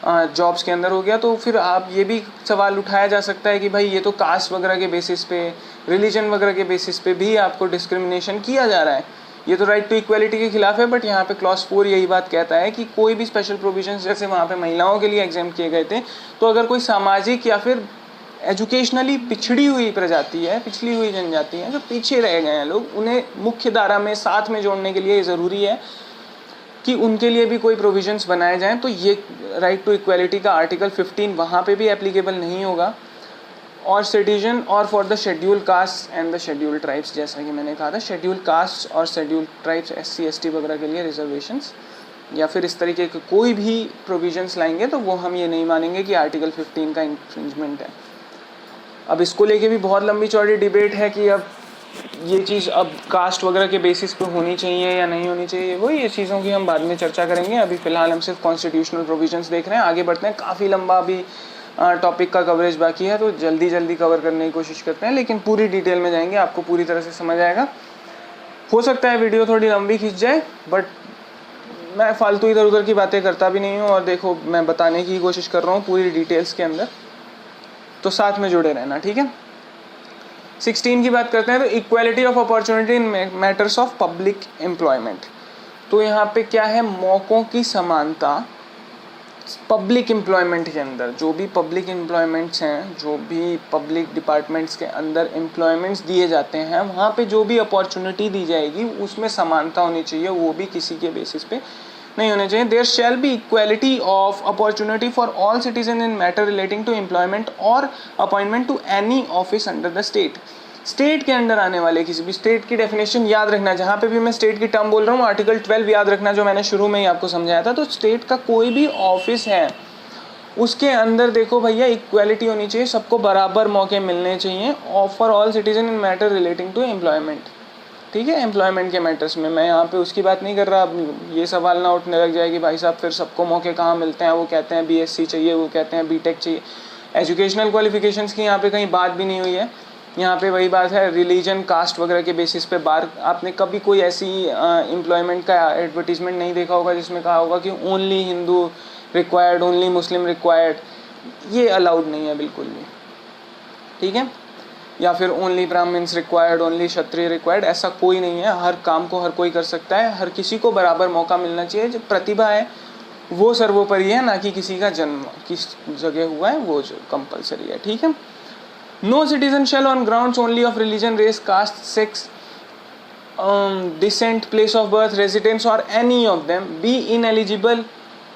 जॉब्स के अंदर हो गया। तो फिर आप ये भी सवाल उठाया जा सकता है कि भाई ये तो कास्ट वगैरह के बेसिस पे, रिलीजन वगैरह के बेसिस पे भी आपको डिस्क्रिमिनेशन किया जा रहा है, ये तो राइट टू इक्वलिटी के खिलाफ है। बट यहाँ पे क्लॉज 4 यही बात कहता है कि कोई भी स्पेशल प्रोविजंस, जैसे वहाँ पे महिलाओं के लिए एग्जाम किए गए थे, तो अगर कोई सामाजिक या फिर एजुकेशनली पिछड़ी हुई प्रजाति है, पिछड़ी हुई जनजाति है, जो पीछे रह गए हैं लोग, उन्हें मुख्य धारा में साथ में जोड़ने के लिए ज़रूरी है कि उनके लिए भी कोई प्रोविजंस बनाए जाएं। तो ये राइट टू इक्वालिटी का आर्टिकल 15 वहाँ पे भी एप्लीकेबल नहीं होगा। और सिटीजन और for the schedule caste and the schedule tribes, जैसा कि मैंने कहा था, शेड्यूल कास्ट और शेड्यूल ट्राइब्स SC ST वगैरह के लिए रिजर्वेशंस या फिर इस तरीके के कोई भी प्रोविजंस लाएंगे तो वो हम ये नहीं मानेंगे कि आर्टिकल 15 का इंफ्रिंजमेंट है। अब इसको लेके भी बहुत लंबी चौड़ी डिबेट है कि अब ये चीज़ अब कास्ट वगैरह के बेसिस पे होनी चाहिए या नहीं होनी चाहिए, वही ये चीज़ों की हम बाद में चर्चा करेंगे। अभी फ़िलहाल हम सिर्फ कॉन्स्टिट्यूशनल प्रोविजंस देख रहे हैं, आगे बढ़ते हैं। काफ़ी लंबा अभी टॉपिक का कवरेज बाकी है, तो जल्दी कवर करने की कोशिश करते हैं, लेकिन पूरी डिटेल में जाएंगे, आपको पूरी तरह से समझ आएगा। हो सकता है वीडियो थोड़ी लंबी खींच जाए, बट मैं फालतू इधर उधर की बातें करता भी नहीं हूँ, और देखो मैं बताने की कोशिश कर रहा हूँ पूरी डिटेल्स के अंदर, तो साथ में जुड़े रहना, ठीक है। 16 की बात करते हैं, तो equality of opportunity in matters of public employment. तो यहाँ पे क्या है, मौक़ों की समानता पब्लिक एम्प्लॉयमेंट के अंदर। जो भी पब्लिक एम्प्लॉयमेंट्स हैं, जो भी पब्लिक डिपार्टमेंट्स के अंदर एम्प्लॉयमेंट्स दिए जाते हैं, वहाँ पे जो भी अपॉर्चुनिटी दी जाएगी उसमें समानता होनी चाहिए, वो भी किसी के बेसिस पे नहीं होने चाहिए। There shall be equality of opportunity for all citizen in matter relating to employment or appointment to any office under the state. State के अंडर आने वाले किसी भी, स्टेट की डेफिनेशन याद रखना, जहाँ पे भी मैं स्टेट की टर्म बोल रहा हूँ आर्टिकल 12 याद रखना, जो मैंने शुरू में ही आपको समझाया था। तो स्टेट का कोई भी ऑफिस है उसके अंदर देखो भैया इक्वालिटी होनी चाहिए, सबको बराबर मौके मिलने चाहिए for all citizen in matter relating to employment, ठीक है। एम्प्लॉयमेंट के मैटर्स में मैं यहाँ पे उसकी बात नहीं कर रहा। अब ये सवाल ना उठने लग जाए कि भाई साहब फिर सबको मौके कहाँ मिलते हैं, वो कहते हैं BSc चाहिए, वो कहते हैं BTech चाहिए। एजुकेशनल क्वालिफिकेशंस की यहाँ पे कहीं बात भी नहीं हुई है। यहाँ पे वही बात है, रिलीजन कास्ट वगैरह के बेसिस पे बार आपने कभी कोई ऐसी एम्प्लॉयमेंट का एडवर्टीजमेंट नहीं देखा होगा जिसमें कहा होगा कि only Hindu required, only Muslim required. ये अलाउड नहीं है बिल्कुल भी, ठीक है। या फिर ओनली ब्राह्मण्स रिक्वायर्ड, ओनली क्षत्रिय रिक्वायर्ड, ऐसा कोई नहीं है। हर काम को हर कोई कर सकता है, हर किसी को बराबर मौका मिलना चाहिए। जो प्रतिभा है वो सर्वोपरि है, ना कि किसी का जन्म किस जगह हुआ है वो जो कंपलसरी है, ठीक है। No citizen shall on grounds only of religion, race, caste, sex, descent, place of birth, residence or any of them be ineligible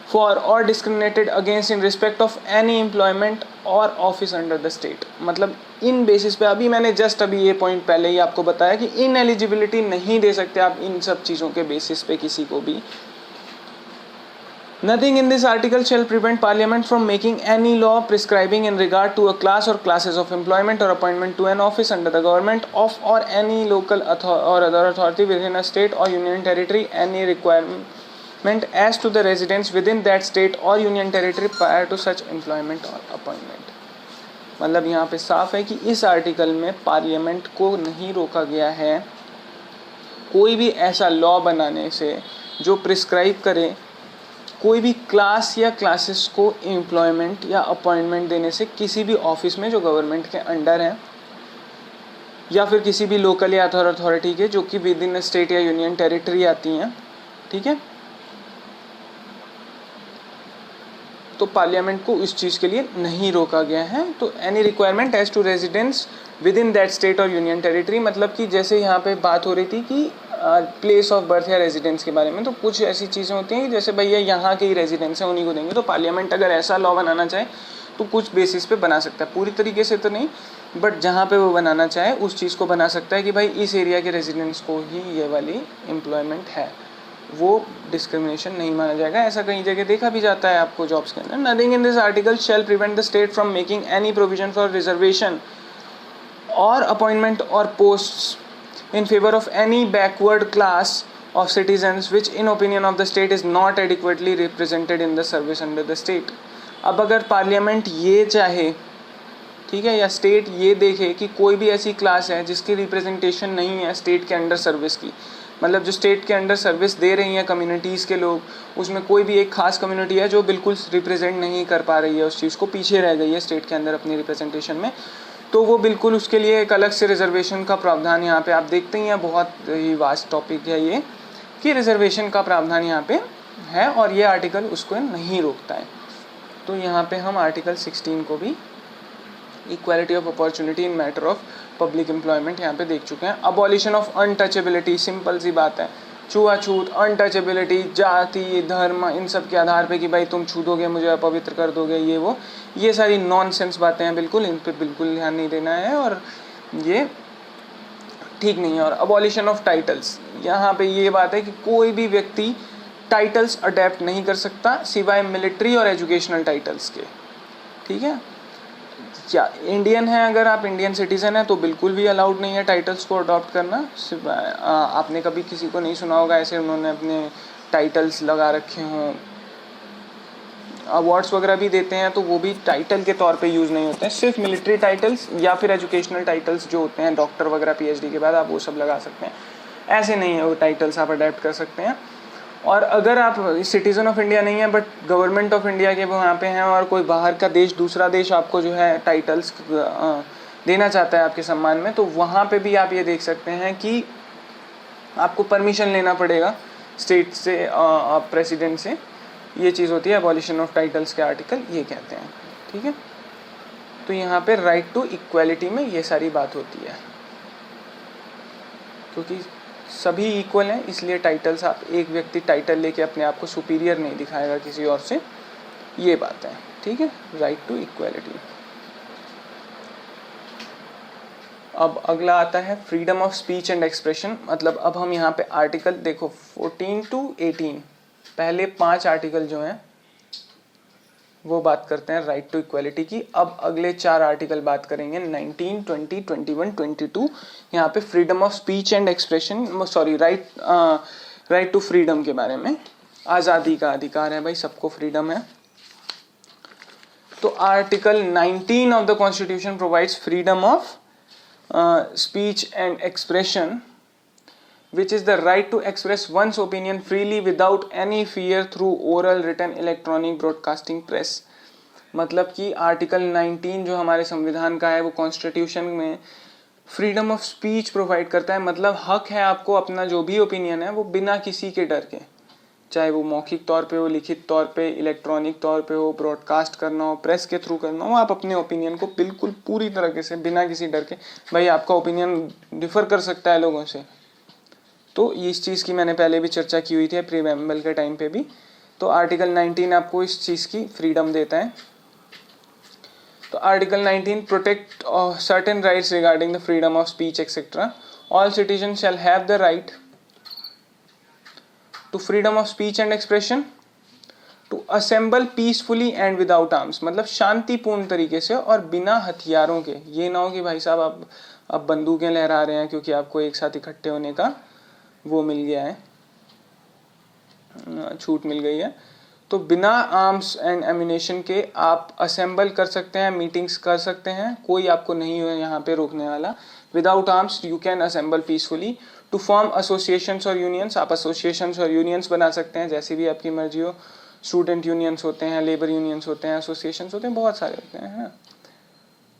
for or discriminated against in respect of any employment or office under the state। मतलब इन basis पे अभी मैंने just अभी ये point पहले ही आपको बताया कि इनएलिजिबिलिटी नहीं दे सकते आप इन सब चीज़ों के बेसिस पे किसी को भी। Nothing in this article shall prevent Parliament from making any law prescribing in regard to a class or classes of employment or appointment to an office under the government of or any local or other authority within a state or union territory any requirement as to the residence within that state or union territory prior to such employment or appointment। मतलब यहाँ पे साफ है कि इस article में parliament को नहीं रोका गया है कोई भी ऐसा लॉ बनाने से जो प्रिस्क्राइब करे कोई भी क्लास या क्लासेस को एम्प्लॉयमेंट या अपॉइंटमेंट देने से किसी भी ऑफिस में जो गवर्नमेंट के अंडर है या फिर किसी भी लोकल या अथॉरिटी के जो कि विद इन स्टेट या यूनियन टेरिटरी आती हैं, ठीक है। तो पार्लियामेंट को इस चीज़ के लिए नहीं रोका गया है। तो any requirement as to residence within that state और यूनियन टेरिटरी, मतलब कि जैसे यहाँ पे बात हो रही थी कि प्लेस ऑफ बर्थ या रेजिडेंस के बारे में, तो कुछ ऐसी चीज़ें होती हैं कि जैसे भैया यहाँ के ही रेजिडेंस है उन्हीं को देंगे। तो पार्लियामेंट अगर ऐसा लॉ बनाना चाहे तो कुछ बेसिस पे बना सकता है, पूरी तरीके से तो नहीं, बट जहाँ पे वो बनाना चाहे उस चीज़ को बना सकता है कि भाई इस एरिया के रेजिडेंट्स को ही ये वाली एम्प्लॉयमेंट है, वो डिस्क्रिमिनेशन नहीं माना जाएगा। ऐसा कई जगह देखा भी जाता है आपको जॉब्स के अंदर। Nothing in this article shall prevent the state from making any provision for reservation और अपॉइंटमेंट और posts in favor of any backward class of citizens which in opinion of the state is not adequately represented in the service under the state। अब अगर parliament ये चाहे, ठीक है, या state ये देखे कि कोई भी ऐसी क्लास है जिसकी रिप्रेजेंटेशन नहीं है स्टेट के अंडर सर्विस की, मतलब जो स्टेट के अंडर सर्विस दे रही हैं कम्युनिटीज़ के लोग, उसमें कोई भी एक खास कम्युनिटी है जो बिल्कुल रिप्रेजेंट नहीं कर पा रही है उस चीज़ को, पीछे रह गई है स्टेट के अंदर अपनी रिप्रेजेंटेशन में, तो वो बिल्कुल उसके लिए एक अलग से रिजर्वेशन का प्रावधान यहाँ पे आप देखते ही हैं। बहुत ही वास्ट टॉपिक है ये कि रिजर्वेशन का प्रावधान यहाँ पे है और ये आर्टिकल उसको नहीं रोकता है। तो यहाँ पे हम आर्टिकल 16 को भी equality of opportunity in matter of public employment यहाँ पे देख चुके हैं। अबॉलिशन ऑफ अनटचेबिलिटी, सिंपल सी बात है, छुआछूत, अनटचेबिलिटी, जाति, धर्म, इन सब के आधार पे कि भाई तुम छू दोगे मुझे, अपवित्र कर दोगे, ये वो, ये सारी नॉनसेंस बातें हैं, बिल्कुल इन पे बिल्कुल ध्यान नहीं देना है और ये ठीक नहीं है। और अबॉलिशन ऑफ टाइटल्स, यहाँ पे ये बात है कि कोई भी व्यक्ति टाइटल्स अडेप्ट नहीं कर सकता सिवाय मिलिट्री और एजुकेशनल टाइटल्स के, ठीक है। क्या इंडियन है, अगर आप इंडियन सिटीज़न हैं तो बिल्कुल भी अलाउड नहीं है टाइटल्स को अडॉप्ट करना। आपने कभी किसी को नहीं सुना होगा ऐसे उन्होंने अपने टाइटल्स लगा रखे हों। अवार्ड्स वगैरह भी देते हैं तो वो भी टाइटल के तौर पे यूज़ नहीं होते हैं, सिर्फ मिलिट्री टाइटल्स या फिर एजुकेशनल टाइटल्स जो होते हैं डॉक्टर वगैरह पीएचडी के बाद आप वो सब लगा सकते हैं। ऐसे नहीं है वो टाइटल्स आप अडेप्ट कर सकते हैं। और अगर आप सिटीज़न ऑफ इंडिया नहीं है बट गवर्नमेंट ऑफ इंडिया के वहाँ पे हैं और कोई बाहर का देश, दूसरा देश आपको जो है टाइटल्स देना चाहता है आपके सम्मान में, तो वहाँ पे भी आप ये देख सकते हैं कि आपको परमिशन लेना पड़ेगा स्टेट से, प्रेसिडेंट से। ये चीज़ होती है अबॉलिशन ऑफ टाइटल्स के आर्टिकल ये कहते हैं, ठीक है। तो यहाँ पे राइट टू इक्वालिटी में ये सारी बात होती है, क्योंकि सभी इक्वल हैं इसलिए टाइटल्स, आप एक व्यक्ति टाइटल लेके अपने आप को सुपीरियर नहीं दिखाएगा किसी और से, ये बात है, ठीक है। Right to equality. अब अगला आता है freedom of speech and expression. मतलब अब हम यहाँ पे आर्टिकल देखो 14 to 18, पहले 5 आर्टिकल जो हैं वो बात करते हैं राइट टू इक्वालिटी की। अब अगले 4 आर्टिकल बात करेंगे 19, 20, 21, 22 यहाँ पे freedom of speech and expression, sorry right to freedom के बारे में। आज़ादी का अधिकार है भाई, सबको फ्रीडम है। तो article 19 of the constitution provides freedom of speech and expression which is the right to express one's opinion freely without any fear through oral, written, electronic, broadcasting, press। मतलब कि आर्टिकल 19 जो हमारे संविधान का है वो कॉन्स्टिट्यूशन में फ्रीडम ऑफ स्पीच प्रोवाइड करता है। मतलब हक है आपको अपना जो भी ओपिनियन है वो बिना किसी के डर के, चाहे वो मौखिक तौर पे हो, लिखित तौर पे, इलेक्ट्रॉनिक तौर पे हो, ब्रॉडकास्ट करना हो, प्रेस के थ्रू करना हो, आप अपने ओपिनियन को बिल्कुल पूरी तरीके से बिना किसी डर के, भाई आपका ओपिनियन डिफर कर सकता है लोगों से, तो इस चीज़ की मैंने पहले भी चर्चा की हुई थी प्रीएम्बल के टाइम पे भी। तो आर्टिकल 19 आपको इस चीज़ की फ्रीडम देता है। तो article 19 protect certain rights regarding the freedom of speech etcetera. All citizen shall have the right to freedom of speech and expression, to assemble peacefully and without arms, मतलब शांतिपूर्ण तरीके से और बिना हथियारों के। ये ना हो कि भाई साहब आप अब बंदूकें लहरा रहे हैं क्योंकि आपको एक साथ इकट्ठे होने का वो मिल गया है, छूट मिल गई है। तो बिना आर्म्स एंड एम्यूनेशन के आप असेंबल कर सकते हैं, मीटिंग्स कर सकते हैं, कोई आपको नहीं है यहाँ पे रोकने वाला। Without arms you can assemble peacefully. To form associations और यूनियंस, आप एसोसिएशंस और यूनियंस बना सकते हैं जैसी भी आपकी मर्जी हो। स्टूडेंट यूनियंस होते हैं, लेबर यूनियंस होते हैं, एसोसिएशंस होते हैं, बहुत सारे होते हैं, है ना।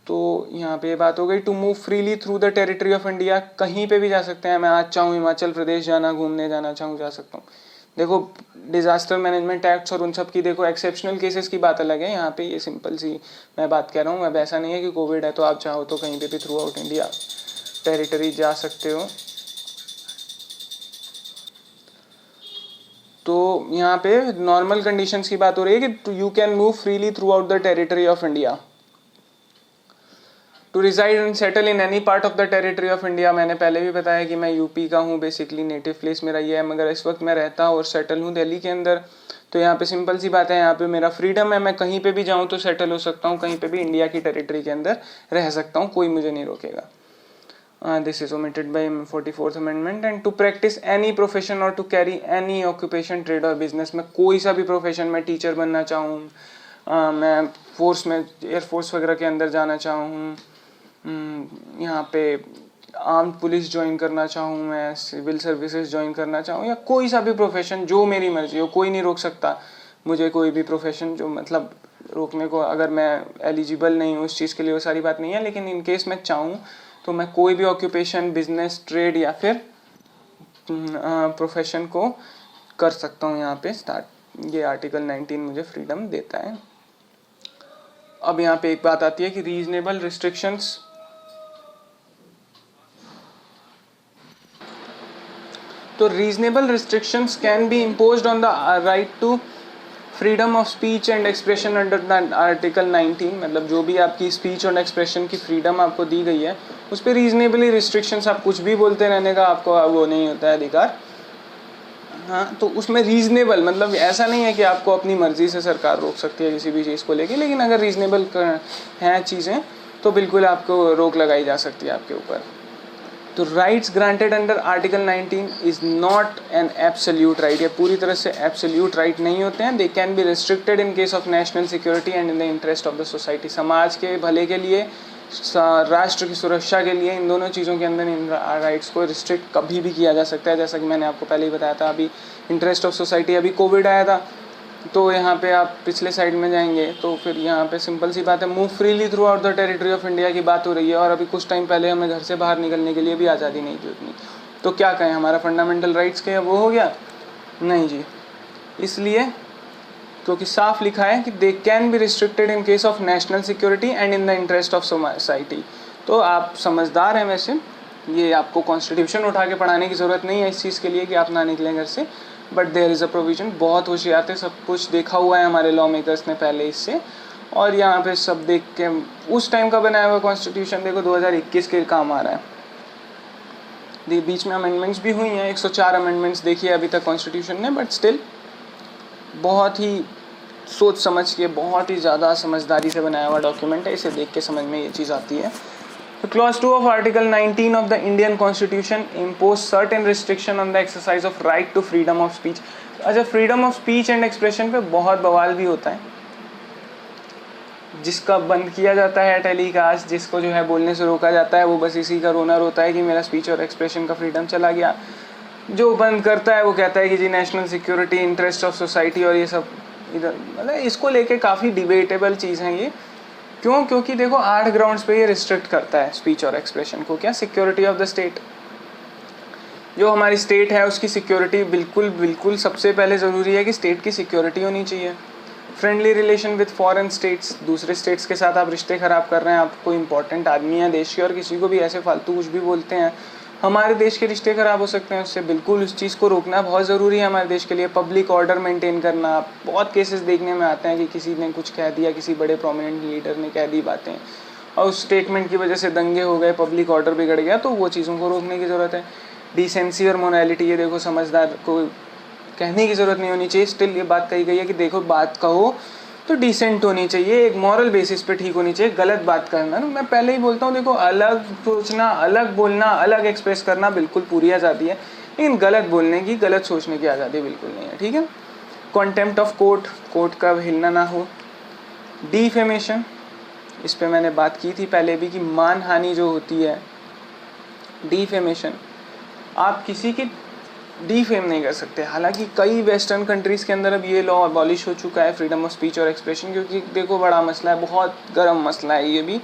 तो यहाँ पे बात हो गई। To move freely through the territory of India, कहीं पे भी जा सकते हैं। मैं आज चाहूँ हिमाचल प्रदेश जाना, घूमने जाना चाहूँ जा सकता हूँ। देखो डिजास्टर मैनेजमेंट एक्ट्स और उन सब की देखो एक्सेप्शनल केसेस की बात अलग है, यहाँ पे ये सिंपल सी मैं बात कह रहा हूँ। अब ऐसा नहीं है कि कोविड है तो आप चाहो तो कहीं पे भी थ्रू आउट इंडिया टेरिटरी जा सकते हो। तो यहाँ पे नॉर्मल कंडीशंस की बात हो रही है कि you can move freely throughout the territory of India. To reside and settle in any part of the territory of India, मैंने पहले भी बताया कि मैं यूपी का हूँ, बेसिकली नेटिव प्लेस मेरा ये है, मगर इस वक्त मैं रहता और सेटल हूँ दिल्ली के अंदर। तो यहाँ पे सिंपल सी बात है, यहाँ पे मेरा फ्रीडम है, मैं कहीं पे भी जाऊँ तो सेटल हो सकता हूँ, कहीं पे भी इंडिया की टेरिटरी के अंदर रह सकता हूँ, कोई मुझे नहीं रोकेगा। This is omitted by 44th amendment. And to practise any profession or to carry any occupation, trade or business, में कोई सा भी प्रोफेशन, मैं टीचर बनना चाहूँ, मैं फोर्स में एयरफोर्स वगैरह के अंदर जाना चाहूँ, यहाँ पे आर्म्ड पुलिस ज्वाइन करना चाहूँ, मैं सिविल सर्विसेज ज्वाइन करना चाहूँ, या कोई सा भी प्रोफेशन जो मेरी मर्जी हो, कोई नहीं रोक सकता मुझे कोई भी प्रोफेशन। जो मतलब रोकने को, अगर मैं एलिजिबल नहीं हूँ उस चीज़ के लिए वो सारी बात नहीं है, लेकिन इन केस मैं चाहूँ तो मैं कोई भी ऑक्यूपेशन, बिजनेस, ट्रेड या फिर प्रोफेशन को कर सकता हूँ यहाँ पे स्टार्ट। ये आर्टिकल 19 मुझे फ्रीडम देता है। अब यहाँ पे एक बात आती है कि रीजनेबल रिस्ट्रिक्शंस, तो reasonable restrictions can be imposed on the right to freedom of speech and expression under the article 19, मतलब जो भी आपकी स्पीच और एक्सप्रेशन की फ्रीडम आपको दी गई है उस पर रीजनेबली रिस्ट्रिक्शंस, आप कुछ भी बोलते रहने का आपको वो नहीं होता है अधिकार। हाँ, तो उसमें रीजनेबल मतलब ऐसा नहीं है कि आपको अपनी मर्जी से सरकार रोक सकती है किसी भी चीज़ को लेके, लेकिन अगर रीजनेबल हैं चीज़ें तो बिल्कुल आपको रोक लगाई जा सकती है आपके ऊपर। तो rights granted under article 19 is not an absolute right, ये पूरी तरह से एब्सोल्यूट राइट नहीं होते हैं। They can be restricted in case of national security and in the interest of the society, समाज के भले के लिए, राष्ट्र की सुरक्षा के लिए, इन दोनों चीज़ों के अंदर इन राइट्स को रिस्ट्रिक्ट कभी भी किया जा सकता है। जैसा कि मैंने आपको पहले ही बताया था, अभी इंटरेस्ट ऑफ सोसाइटी, अभी कोविड आया था तो यहाँ पे आप पिछले साइड में जाएंगे तो फिर यहाँ पे सिंपल सी बात है, move freely throughout the territory of India की बात हो रही है, और अभी कुछ टाइम पहले हमें घर से बाहर निकलने के लिए भी आज़ादी नहीं थी उतनी, तो क्या कहें हमारा फंडामेंटल राइट्स के वो हो गया? नहीं जी, इसलिए क्योंकि साफ लिखा है कि they can be restricted in case of national security and in the interest of society. तो आप समझदार हैं वैसे, ये आपको कॉन्स्टिट्यूशन उठा के पढ़ाने की ज़रूरत नहीं है इस चीज़ के लिए कि आप ना निकलें घर से, but there is a provision. बहुत होशियार थे, सब कुछ देखा हुआ है हमारे लॉ मेकर्स ने पहले इससे, और यहाँ पे सब देख के उस टाइम का बनाया हुआ कॉन्स्टिट्यूशन देखो 2021 के काम आ रहा है। बीच में अमेंडमेंट्स भी हुई हैं, 104 अमेंडमेंट्स देखिए अभी तक कॉन्स्टिट्यूशन ने, बट स्टिल बहुत ही सोच समझ के, बहुत ही ज़्यादा समझदारी से बनाया हुआ डॉक्यूमेंट है, इसे देख के समझ में ये चीज़ आती है। तो clause 2 of article 19 of the Indian constitution impose certain restriction on the exercise of right to freedom of speech. अच्छा, freedom of speech and expression पे बहुत बवाल भी होता है, जिसका बंद किया जाता है टेलीकास्ट, जिसको जो है बोलने से रोका जाता है, वो बस इसी का रोना रोता है कि मेरा स्पीच और एक्सप्रेशन का फ्रीडम चला गया। जो बंद करता है वो कहता है कि जी national security, interest of society, और ये सब इधर, मतलब इसको लेके काफ़ी डिबेटेबल चीज़ है ये। क्यों? क्योंकि देखो 8 ग्राउंड्स पे ये रिस्ट्रिक्ट करता है स्पीच और एक्सप्रेशन को। क्या? सिक्योरिटी ऑफ द स्टेट, जो हमारी स्टेट है उसकी सिक्योरिटी बिल्कुल सबसे पहले ज़रूरी है कि स्टेट की सिक्योरिटी होनी चाहिए। Friendly relation with foreign states, दूसरे स्टेट्स के साथ आप रिश्ते ख़राब कर रहे हैं, आप कोई इंपॉर्टेंट आदमी है देश के और किसी को भी ऐसे फालतू कुछ भी बोलते हैं, हमारे देश के रिश्ते ख़राब हो सकते हैं उससे, बिल्कुल उस चीज़ को रोकना बहुत ज़रूरी है हमारे देश के लिए। पब्लिक ऑर्डर मेंटेन करना, बहुत केसेस देखने में आते हैं कि किसी ने कुछ कह दिया, किसी बड़े प्रोमिनेंट लीडर ने कह दी बातें और उस स्टेटमेंट की वजह से दंगे हो गए, पब्लिक ऑर्डर बिगड़ गया, तो वो चीज़ों को रोकने की ज़रूरत है। डिसेंसी और मोरालिटी, ये देखो समझदार को कहने की ज़रूरत नहीं होनी चाहिए, स्टिल ये बात कही गई है कि देखो बात कहो तो डिसेंट होनी चाहिए, एक मॉरल बेसिस पे ठीक होनी चाहिए। गलत बात करना ना, मैं पहले ही बोलता हूँ देखो, अलग सोचना, अलग बोलना, अलग एक्सप्रेस करना बिल्कुल पूरी आज़ादी है, लेकिन गलत बोलने की, गलत सोचने की आज़ादी बिल्कुल नहीं है, ठीक है। कॉन्टेम्प्ट ऑफ कोर्ट, कोर्ट का हिलना ना हो। डिफेमेशन, इस पे मैंने बात की थी पहले भी कि मानहानि जो होती है, डिफेमेशन, आप किसी की डिफेम नहीं कर सकते। हालांकि कई वेस्टर्न कंट्रीज़ के अंदर अब ये लॉ अबॉलिश हो चुका है, फ्रीडम ऑफ स्पीच और एक्सप्रेशन, क्योंकि देखो बड़ा मसला है, बहुत गर्म मसला है ये भी,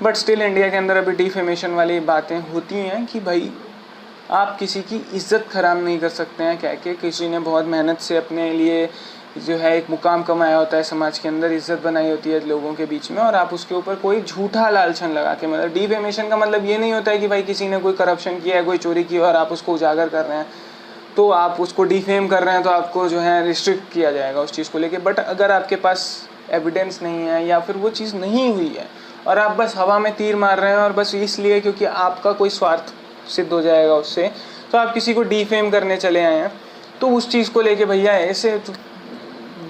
बट स्टिल इंडिया के अंदर अभी डिफेमेशन वाली बातें होती हैं कि भाई आप किसी की इज़्ज़त ख़राब नहीं कर सकते हैं कह के, किसी ने बहुत मेहनत से अपने लिए जो है एक मुकाम कमाया होता है, समाज के अंदर इज़्ज़त बनाई होती है लोगों के बीच में, और आप उसके ऊपर कोई झूठा लालछन लगा के, मतलब डिफेमेशन का मतलब ये नहीं होता है कि भाई किसी ने कोई करप्शन किया है, कोई चोरी की और आप उसको उजागर कर रहे हैं तो आप उसको डिफेम कर रहे हैं, तो आपको जो है रिस्ट्रिक्ट किया जाएगा उस चीज़ को लेके। बट अगर आपके पास एविडेंस नहीं है या फिर वो चीज़ नहीं हुई है और आप बस हवा में तीर मार रहे हैं और बस इसलिए क्योंकि आपका कोई स्वार्थ सिद्ध हो जाएगा उससे, तो आप किसी को डिफेम करने चले आए हैं, तो उस चीज़ को लेके भैया ऐसे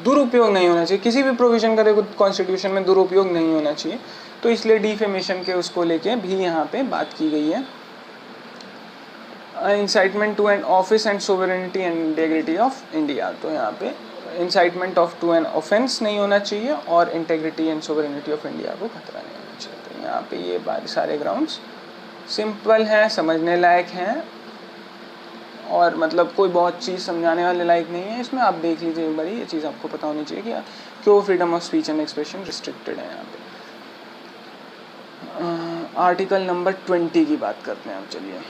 दुरुपयोग नहीं होना चाहिए, किसी भी प्रोविज़न का देखो कॉन्स्टिट्यूशन में दुरुपयोग नहीं होना चाहिए, तो इसलिए डिफेमेशन के उसको लेके भी यहाँ पे बात की गई है। Incitement to an offence and sovereignty and integrity of India, तो यहाँ पे incitement of to an offence नहीं होना चाहिए और integrity and sovereignty of India को खतरा नहीं होना चाहिए। तो यहाँ पे ये सारे ग्राउंड्स सिंपल हैं, समझने लायक हैं, और मतलब कोई बहुत चीज़ समझाने वाले लायक नहीं है इसमें। आप देख लीजिए एक बार, ये चीज़ आपको पता होनी चाहिए कि क्यों freedom of speech and expression restricted है यहाँ पे। आर्टिकल नंबर 20 की बात करते हैं अब, चलिए।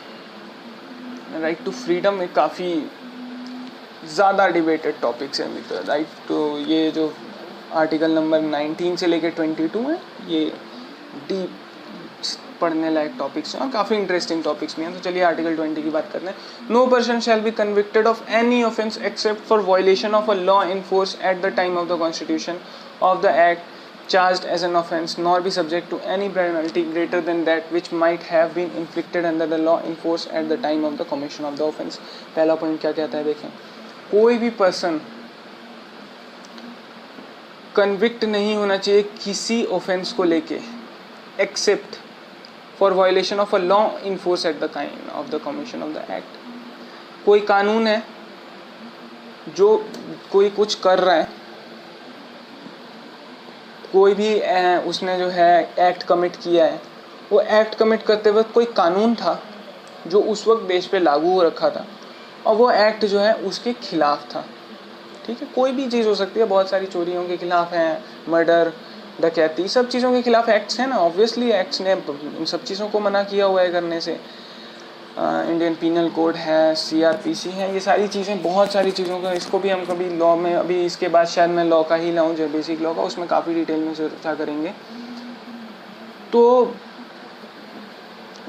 राइट टू फ्रीडम एक काफ़ी ज़्यादा डिबेटेड टॉपिक्स है मित्र। राइट टू, ये जो आर्टिकल नंबर 19 से लेकर 22 है। ये डीप पढ़ने लायक टॉपिक्स हैं और काफ़ी इंटरेस्टिंग टॉपिक्स भी हैं। तो चलिए आर्टिकल 20 की बात करते हैं। No person shall be convicted of any offence except for violation of a law in force at the time of the constitution of the act charged as an offence, nor be subject to any penalty greater than that which might have been inflicted under the law in force at the time of the commission of the offence। पहला point क्या कहता है देखें, कोई भी person convict नहीं होना चाहिए किसी ऑफेंस को लेके accept for violation of a law in force at the time of the commission of the act. कोई कानून है, जो कोई कुछ कर रहा है, कोई भी उसने जो है एक्ट कमिट किया है, वो एक्ट कमिट करते वक्त कोई कानून था जो उस वक्त देश पे लागू हो रखा था और वो एक्ट जो है उसके खिलाफ था। ठीक है, कोई भी चीज़ हो सकती है, बहुत सारी चोरियों के खिलाफ हैं, मर्डर, डकैती, सब चीज़ों के खिलाफ एक्ट्स हैं ना। ऑब्वियसली एक्ट्स ने इन सब चीज़ों को मना किया हुआ है करने से। इंडियन पीनल कोड है, CRPC है, ये सारी चीज़ें, बहुत सारी चीज़ों का, इसको भी हम कभी लॉ में, अभी इसके बाद शायद मैं लॉ का ही लाऊं, जो बेसिक लॉ का, उसमें काफ़ी डिटेल में चर्चा करेंगे। तो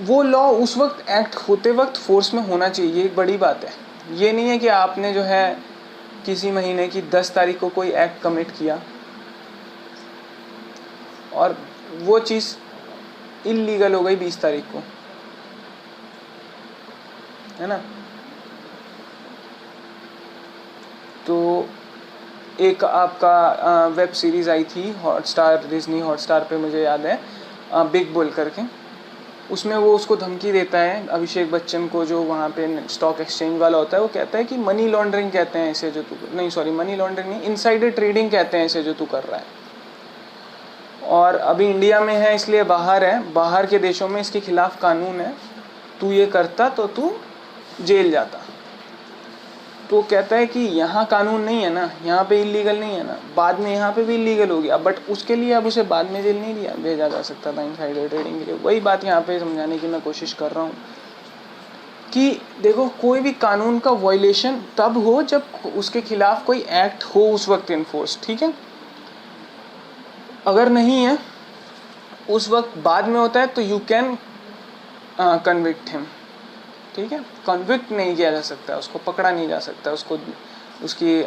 वो लॉ उस वक्त एक्ट होते वक्त फोर्स में होना चाहिए, ये एक बड़ी बात है। ये नहीं है कि आपने जो है किसी महीने की 10 तारीख को कोई एक्ट कमिट किया और वो चीज़ इल्लीगल हो गई 20 तारीख को, है ना। तो एक आपका वेब सीरीज़ आई थी हॉटस्टार, डिज्नी हॉटस्टार पे, मुझे याद है, बिग बुल करके। उसमें वो उसको धमकी देता है अभिषेक बच्चन को, जो वहाँ पे स्टॉक एक्सचेंज वाला होता है। वो कहता है कि मनी लॉन्ड्रिंग कहते हैं इसे जो तू, नहीं सॉरी मनी लॉन्ड्रिंग नहीं, इनसाइडर ट्रेडिंग कहते हैं इसे जो तू कर रहा है। और अभी इंडिया में है इसलिए बाहर है, बाहर के देशों में इसके खिलाफ कानून है, तू ये करता तो तू जेल जाता। तो कहता है कि यहाँ कानून नहीं है ना, यहाँ पे इलीगल नहीं है ना, बाद में यहाँ पे भी इलीगल हो गया, बट उसके लिए अब उसे बाद में जेल नहीं दिया भेजा जा सकता था इनसाइडर ट्रेडिंग के लिए। वही बात यहाँ पे समझाने की मैं कोशिश कर रहा हूँ कि देखो, कोई भी कानून का वायलेशन तब हो जब उसके खिलाफ कोई एक्ट हो उस वक्त इनफोर्स, ठीक है। अगर नहीं है, उस वक्त बाद में होता है, तो यू कैन कन्विक्ट हिम, ठीक है। कन्विक्ट नहीं किया जा सकता, उसको पकड़ा नहीं जा सकता, उसको उसकी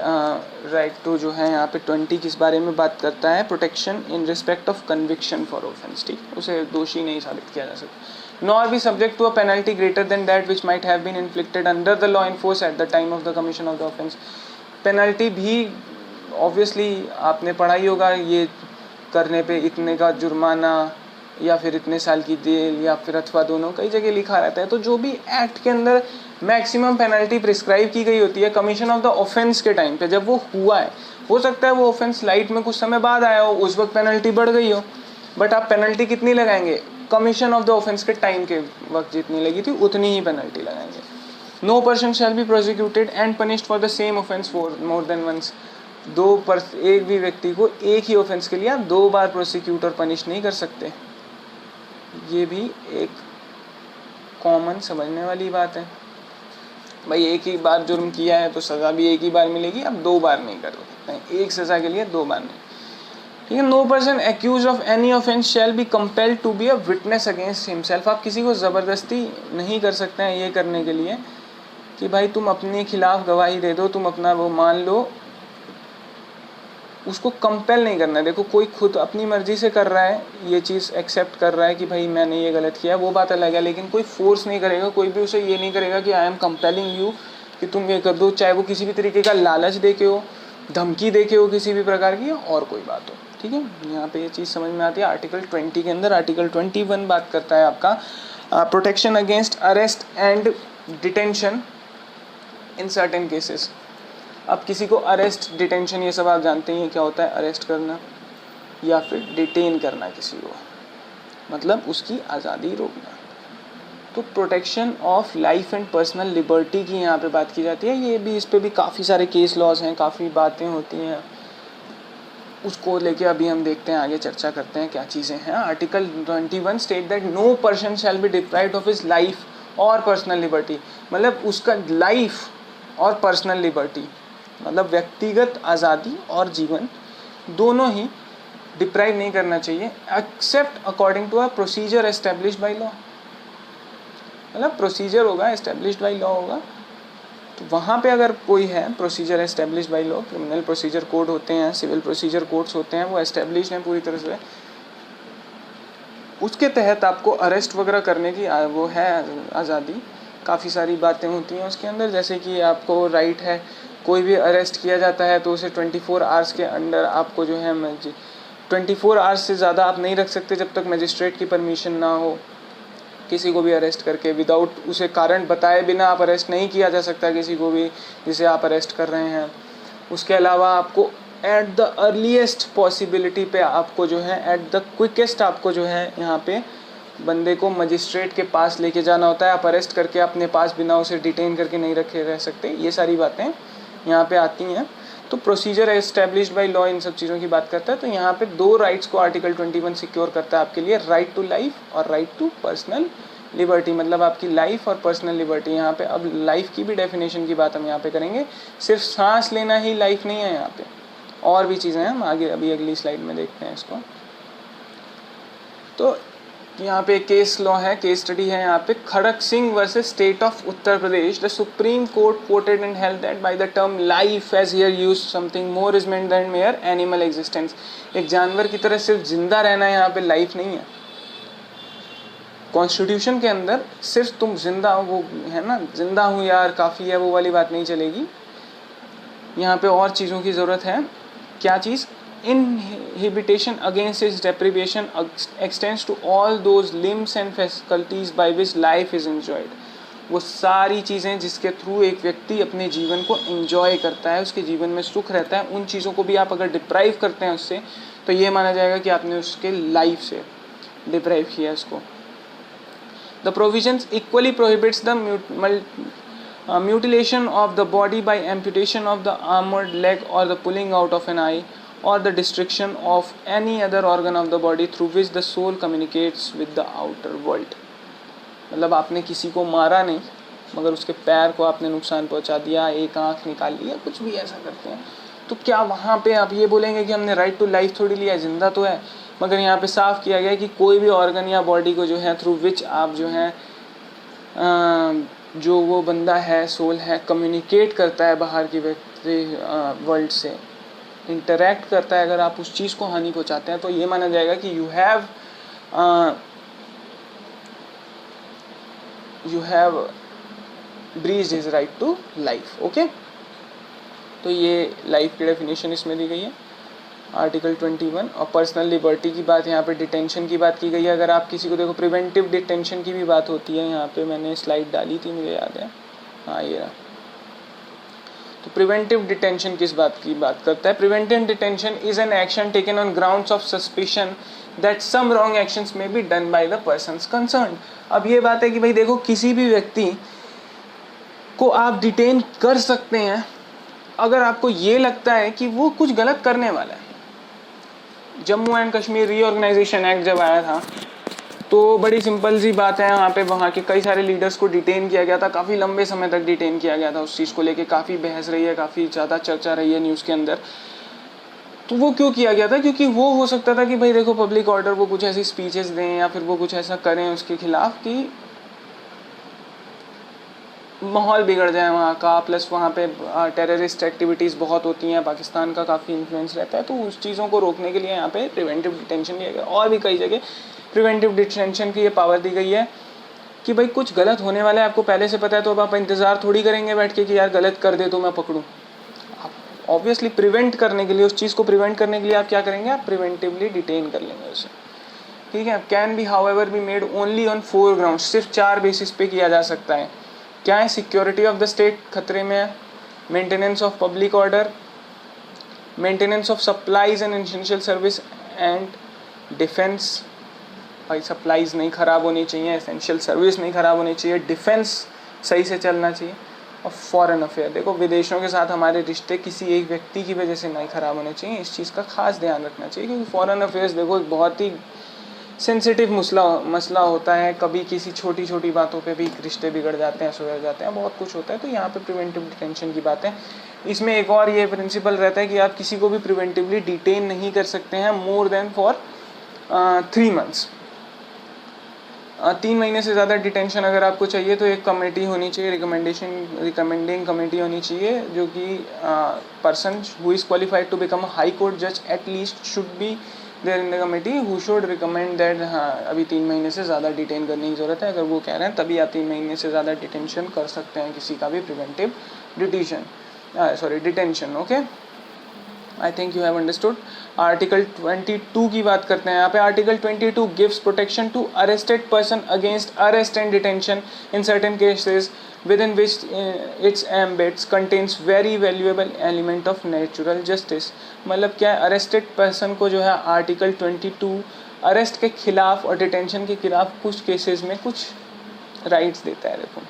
राइट टू जो है यहाँ पे 20 किस बारे में बात करता है, protection in respect of conviction for offence, ठीक है। उसे दोषी नहीं साबित किया जा सकता। Nor be subject to a penalty greater than that which might have been inflicted under the law in force at the time of the commission of the offence. Penalty भी ऑब्वियसली आपने पढ़ा ही होगा, ये करने पे इतने का जुर्माना या फिर इतने साल की जेल या फिर अथवा दोनों, कई जगह लिखा रहता है। तो जो भी एक्ट के अंदर मैक्सिमम पेनल्टी प्रिस्क्राइब की गई होती है कमीशन ऑफ द ऑफेंस के टाइम पे, जब वो हुआ है, हो सकता है वो ऑफेंस लाइट में कुछ समय बाद आया हो, उस वक्त पेनल्टी बढ़ गई हो, बट आप पेनल्टी कितनी लगाएंगे, कमीशन ऑफ द ऑफेंस के टाइम के वक्त जितनी लगी थी उतनी ही पेनल्टी लगाएंगे। No person shall be prosecuted and punished for the same offence for more than once. एक भी व्यक्ति को एक ही ऑफेंस के लिए आप 2 बार प्रोसिक्यूट और पनिश नहीं कर सकते। ये भी एक कॉमन समझने वाली बात है। भाई एक ही बार जुर्म किया है तो सज़ा भी एक ही बार मिलेगी, आप 2 बार नहीं कर सकते हैं, एक सज़ा के लिए 2 बार नहीं, ठीक है। No person accuse of any offence shall be compelled to be a witness against himself. आप किसी को ज़बरदस्ती नहीं कर सकते हैं ये करने के लिए कि भाई तुम अपने खिलाफ गवाही दे दो, तुम अपना वो मान लो, उसको कंपेल नहीं करना है। देखो, कोई खुद अपनी मर्जी से कर रहा है, ये चीज़ एक्सेप्ट कर रहा है कि भाई मैंने ये गलत किया, वो बात अलग है, लेकिन कोई फोर्स नहीं करेगा, कोई भी उसे ये नहीं करेगा कि आई एम कंपेलिंग यू कि तुम ये कर दो, चाहे वो किसी भी तरीके का लालच दे के हो, धमकी दे के हो किसी भी प्रकार की, और कोई बात हो, ठीक है। यहाँ पे ये चीज़ समझ में आती है। आर्टिकल 20 के अंदर आर्टिकल 21 बात करता है आपका protection against arrest and detention in certain cases. अब किसी को अरेस्ट, डिटेंशन, ये सब आप जानते हैं क्या होता है, अरेस्ट करना या फिर डिटेन करना किसी को, मतलब उसकी आज़ादी रोकना। तो protection of life and personal liberty की यहाँ पे बात की जाती है। ये भी, इस पे भी काफ़ी सारे केस लॉज हैं, काफ़ी बातें होती हैं, उसको लेके अभी हम देखते हैं, आगे चर्चा करते हैं क्या चीज़ें हैं। Article 21 state that no person shall be deprived of his life और पर्सनल लिबर्टी, मतलब उसका लाइफ और पर्सनल लिबर्टी, मतलब व्यक्तिगत आज़ादी और जीवन दोनों ही डिप्राइव नहीं करना चाहिए except according to a procedure established by law. मतलब प्रोसीजर होगा एस्टेब्लिश्ड बाय लॉ होगा, तो वहाँ पे अगर कोई है procedure established by law, criminal procedure code होते हैं, सिविल प्रोसीजर कोड्स होते हैं, वो एस्टेब्लिश्ड हैं पूरी तरह से, उसके तहत आपको अरेस्ट वगैरह करने की वो है आज़ादी। काफ़ी सारी बातें होती हैं उसके अंदर, जैसे कि आपको राइट है कोई भी अरेस्ट किया जाता है तो उसे 24 आवर्स के अंडर आपको जो है 24 आवर्स से ज़्यादा आप नहीं रख सकते जब तक मजिस्ट्रेट की परमिशन ना हो। किसी को भी अरेस्ट करके विदाउट उसे कारण बताए बिना आप अरेस्ट नहीं किया जा सकता किसी को भी जिसे आप अरेस्ट कर रहे हैं। उसके अलावा आपको एट द अर्लीस्ट पॉसिबिलिटी पे आपको जो है एट द क्विकेस्ट आपको जो है यहाँ पे बंदे को मजिस्ट्रेट के पास लेके जाना होता है। आप अरेस्ट करके अपने पास बिना उसे डिटेन करके नहीं रखे रह सकते। ये सारी बातें यहाँ पे आती हैं। तो procedure established by law in सब चीज़ों की बात करता है। तो यहाँ पे दो राइट्स को आर्टिकल 21 सिक्योर करता है आपके लिए, राइट टू लाइफ और राइट टू पर्सनल लिबर्टी, मतलब आपकी लाइफ और पर्सनल लिबर्टी। यहाँ पे अब लाइफ की भी डेफिनेशन की बात हम यहाँ पे करेंगे। सिर्फ सांस लेना ही लाइफ नहीं है, यहाँ पे और भी चीज़ें हैं, हम आगे अभी अगली स्लाइड में देखते हैं इसको। तो यहाँ पे केस लॉ है, केस स्टडी है यहाँ पे, Kharak Singh versus State of Uttar Pradesh. The supreme Court quoted and held that by the term life as here used something more is meant than mere animal existence. एक जानवर की तरह सिर्फ जिंदा रहना यहाँ पे लाइफ नहीं है। कॉन्स्टिट्यूशन के अंदर सिर्फ तुम जिंदा हो, वो है ना, जिंदा हूँ यार काफ़ी है, वो वाली बात नहीं चलेगी। यहाँ पे और चीज़ों की ज़रूरत है। क्या चीज़? Inhibition against its deprivation extends to all those limbs and faculties by which life is enjoyed। वो सारी चीज़ें जिसके थ्रू एक व्यक्ति अपने जीवन को एंजॉय करता है, उसके जीवन में सुख रहता है, उन चीज़ों को भी आप अगर डिप्राइव करते हैं उससे, तो ये माना जाएगा कि आपने उसके लाइफ से डिप्राइव किया उसको। The provisions equally prohibits the mutilation of the body by amputation of the armored leg or the pulling out of an eye or the destruction of any other organ of the body through which the soul communicates with the outer world। मतलब आपने किसी को मारा नहीं मगर उसके पैर को आपने नुकसान पहुंचा दिया, एक आँख निकाल लिया, कुछ भी ऐसा करते हैं, तो क्या वहाँ पे आप ये बोलेंगे कि हमने राइट टू लाइफ थोड़ी लिया, जिंदा तो है। मगर यहाँ पे साफ किया गया कि कोई भी ऑर्गन या बॉडी को जो है थ्रू विच आप जो है जो वो बंदा है, सोल है, कम्युनिकेट करता है बाहर की व्यक्ति वर्ल्ड से, इंटरैक्ट करता है, अगर आप उस चीज़ को हानि पहुंचाते हैं तो ये माना जाएगा कि you have breached his right to life. Okay, तो ये लाइफ की डेफिनेशन इसमें दी गई है आर्टिकल 21। और पर्सनल लिबर्टी की बात यहाँ पे डिटेंशन की बात की गई है। अगर आप किसी को देखो, प्रिवेंटिव डिटेंशन की भी बात होती है, यहाँ पे मैंने स्लाइड डाली थी, मुझे याद है, हाँ ये रहा। तो प्रिवेंटिव डिटेंशन किस बात की बात करता है? Preventive detention is an action taken on grounds of suspicion that some wrong actions may be done by the persons concerned. अब ये बात है कि भाई देखो, किसी भी व्यक्ति को आप डिटेन कर सकते हैं अगर आपको ये लगता है कि वो कुछ गलत करने वाला है। Jammu and Kashmir reorganisation act जब आया था तो बड़ी सिंपल सी बात है, यहाँ पे वहाँ के कई सारे लीडर्स को डिटेन किया गया था, काफ़ी लंबे समय तक डिटेन किया गया था। उस चीज़ को लेके काफ़ी बहस रही है, काफ़ी ज़्यादा चर्चा रही है न्यूज़ के अंदर। तो वो क्यों किया गया था? क्योंकि वो हो सकता था कि भाई देखो पब्लिक ऑर्डर, वो कुछ ऐसी स्पीचेस दें या फिर वो कुछ ऐसा करें उसके खिलाफ कि माहौल बिगड़ जाए वहाँ का, प्लस वहाँ पे टेररिस्ट एक्टिविटीज़ बहुत होती हैं, पाकिस्तान का काफ़ी इन्फ्लुएंस रहता है, तो उस चीज़ों को रोकने के लिए यहाँ पे प्रिवेंटिव डिटेंशन लिया गया। और भी कई जगह प्रिवेंटिव डिटेंशन की ये पावर दी गई है कि भाई कुछ गलत होने वाला है, आपको पहले से पता है, तो अब आप इंतज़ार थोड़ी करेंगे बैठ के कि यार गलत कर दे तो मैं पकड़ूँ। ऑब्वियसली प्रिवेंट करने के लिए, उस चीज़ को प्रिवेंट करने के लिए आप क्या करेंगे? आप प्रिवेंटिवली डिटेन कर लेंगे उसे, ठीक है। Can be however be made only on 4 grounds, सिर्फ 4 बेसिस पे किया जा सकता है। क्या है? सिक्योरिटी ऑफ द स्टेट खतरे में है, maintenance of public order, maintenance of supplies and essential service and defence. भाई सप्लाईज नहीं ख़राब होनी चाहिए, एसेंशियल सर्विस नहीं ख़राब होनी चाहिए, डिफेंस सही से चलना चाहिए। और फॉरेन अफेयर, देखो विदेशों के साथ हमारे रिश्ते किसी एक व्यक्ति की वजह से नहीं ख़राब होने चाहिए, इस चीज़ का खास ध्यान रखना चाहिए। क्योंकि फॉरेन अफेयर्स देखो बहुत ही सेंसिटिव मसला होता है, कभी किसी छोटी छोटी बातों पे भी रिश्ते बिगड़ जाते हैं, सुधर जाते हैं, बहुत कुछ होता है। तो यहाँ पे प्रिवेंटिव डिटेंशन की बात है। इसमें एक और ये प्रिंसिपल रहता है कि आप किसी को भी प्रिवेंटिवली डिटेन नहीं कर सकते हैं मोर देन फॉर 3 मंथ्स। 3 महीने से ज़्यादा डिटेंशन अगर आपको चाहिए तो एक कमेटी होनी चाहिए, रिकमेंडिंग कमेटी होनी चाहिए, जो कि person who is qualified to become a high court जज at least should be there in the committee who should recommend that हाँ अभी 3 महीने से ज़्यादा डिटेन करने की ज़रूरत है। अगर वो कह रहे हैं तभी आप 3 महीने से ज़्यादा डिटेंशन कर सकते हैं किसी का भी preventive detention. Okay, I think you have understood. Article 22 की बात करते हैं यहाँ पे। Article 22 gives protection to arrested person against arrest and detention in certain cases with in which its ambits contains very valuable element of natural justice. मतलब क्या है, arrested person को जो है आर्टिकल 22 अरेस्ट के खिलाफ और डिटेंशन के खिलाफ कुछ केसेस में कुछ राइट्स देता है, देखो,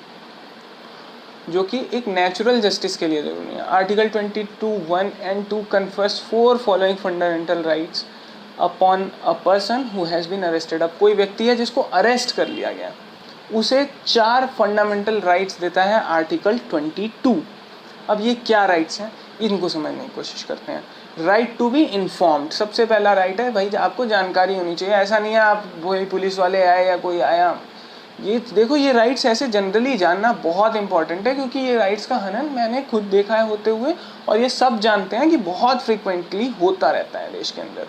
जो कि एक नेचुरल जस्टिस के लिए जरूरी है। Article 22(1 and 2 confers 4 following fundamental rights upon a person who has been arrested. अब कोई व्यक्ति है जिसको अरेस्ट कर लिया गया, उसे 4 फंडामेंटल राइट्स देता है आर्टिकल 22। अब ये क्या राइट्स हैं, इनको समझने की कोशिश करते हैं। राइट टू बी इन्फॉर्म्ड, सबसे पहला राइट है भाई आपको जानकारी होनी चाहिए। ऐसा नहीं है आप वही पुलिस वाले आए या कोई आया, ये देखो ये राइट्स ऐसे जनरली जानना बहुत इंपॉर्टेंट है, क्योंकि ये राइट्स का हनन मैंने खुद देखा है होते हुए, और ये सब जानते हैं कि बहुत फ्रीक्वेंटली होता रहता है देश के अंदर।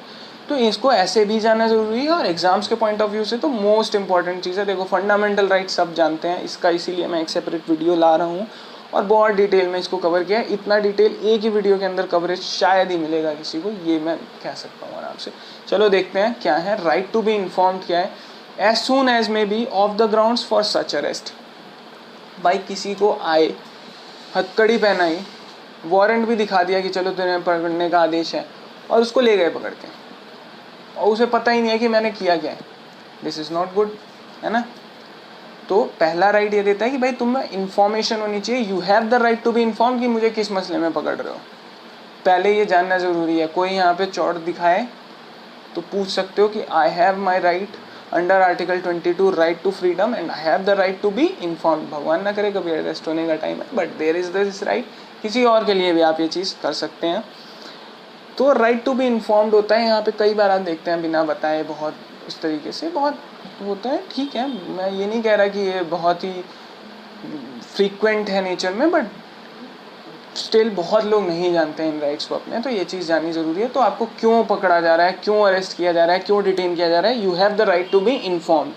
तो इसको ऐसे भी जानना ज़रूरी है, और एग्जाम्स के पॉइंट ऑफ व्यू से तो मोस्ट इंपॉर्टेंट चीज़ है। देखो फंडामेंटल राइट्स सब जानते हैं, इसका इसीलिए मैं एक सेपरेट वीडियो ला रहा हूँ और बहुत डिटेल में इसको कवर किया है। इतना डिटेल एक ही वीडियो के अंदर कवरेज शायद ही मिलेगा किसी को, ये मैं कह सकता हूँ आराम से। चलो देखते हैं क्या है राइट टू बी इन्फॉर्म्ड क्या है। As soon as may be of the grounds for such arrest। भाई किसी को आए, हथकड़ी पहनाई, वारंट भी दिखा दिया कि चलो तुम्हें पकड़ने का आदेश है, और उसको ले गए पकड़ के, और उसे पता ही नहीं है कि मैंने किया क्या है। दिस इज़ नॉट गुड, है ना। तो पहला राइट ये देता है कि भाई तुम्हें इन्फॉर्मेशन होनी चाहिए, you have the right to be inform कि मुझे किस मसले में पकड़ रहे हो। पहले ये जानना ज़रूरी है। कोई यहाँ पे चौड़ दिखाए तो पूछ सकते हो कि I have my right under article 22 right to freedom and I have the right to be informed. भगवान ना करे कभी अरेस्ट होने का टाइम है, but there is this right. किसी और के लिए भी आप ये चीज़ कर सकते हैं। तो राइट टू बी इन्फॉर्म्ड होता है यहाँ पे। कई बार आप देखते हैं बिना बताए बहुत इस तरीके से बहुत होता है, ठीक है, मैं ये नहीं कह रहा कि ये बहुत ही फ्रीक्वेंट है नेचर में, बट स्टिल बहुत लोग नहीं जानते हैं इन राइट्स को अपने। तो ये चीज़ जाननी ज़रूरी है। तो आपको क्यों पकड़ा जा रहा है, क्यों अरेस्ट किया जा रहा है, क्यों डिटेन किया जा रहा है, you have the right to be informed.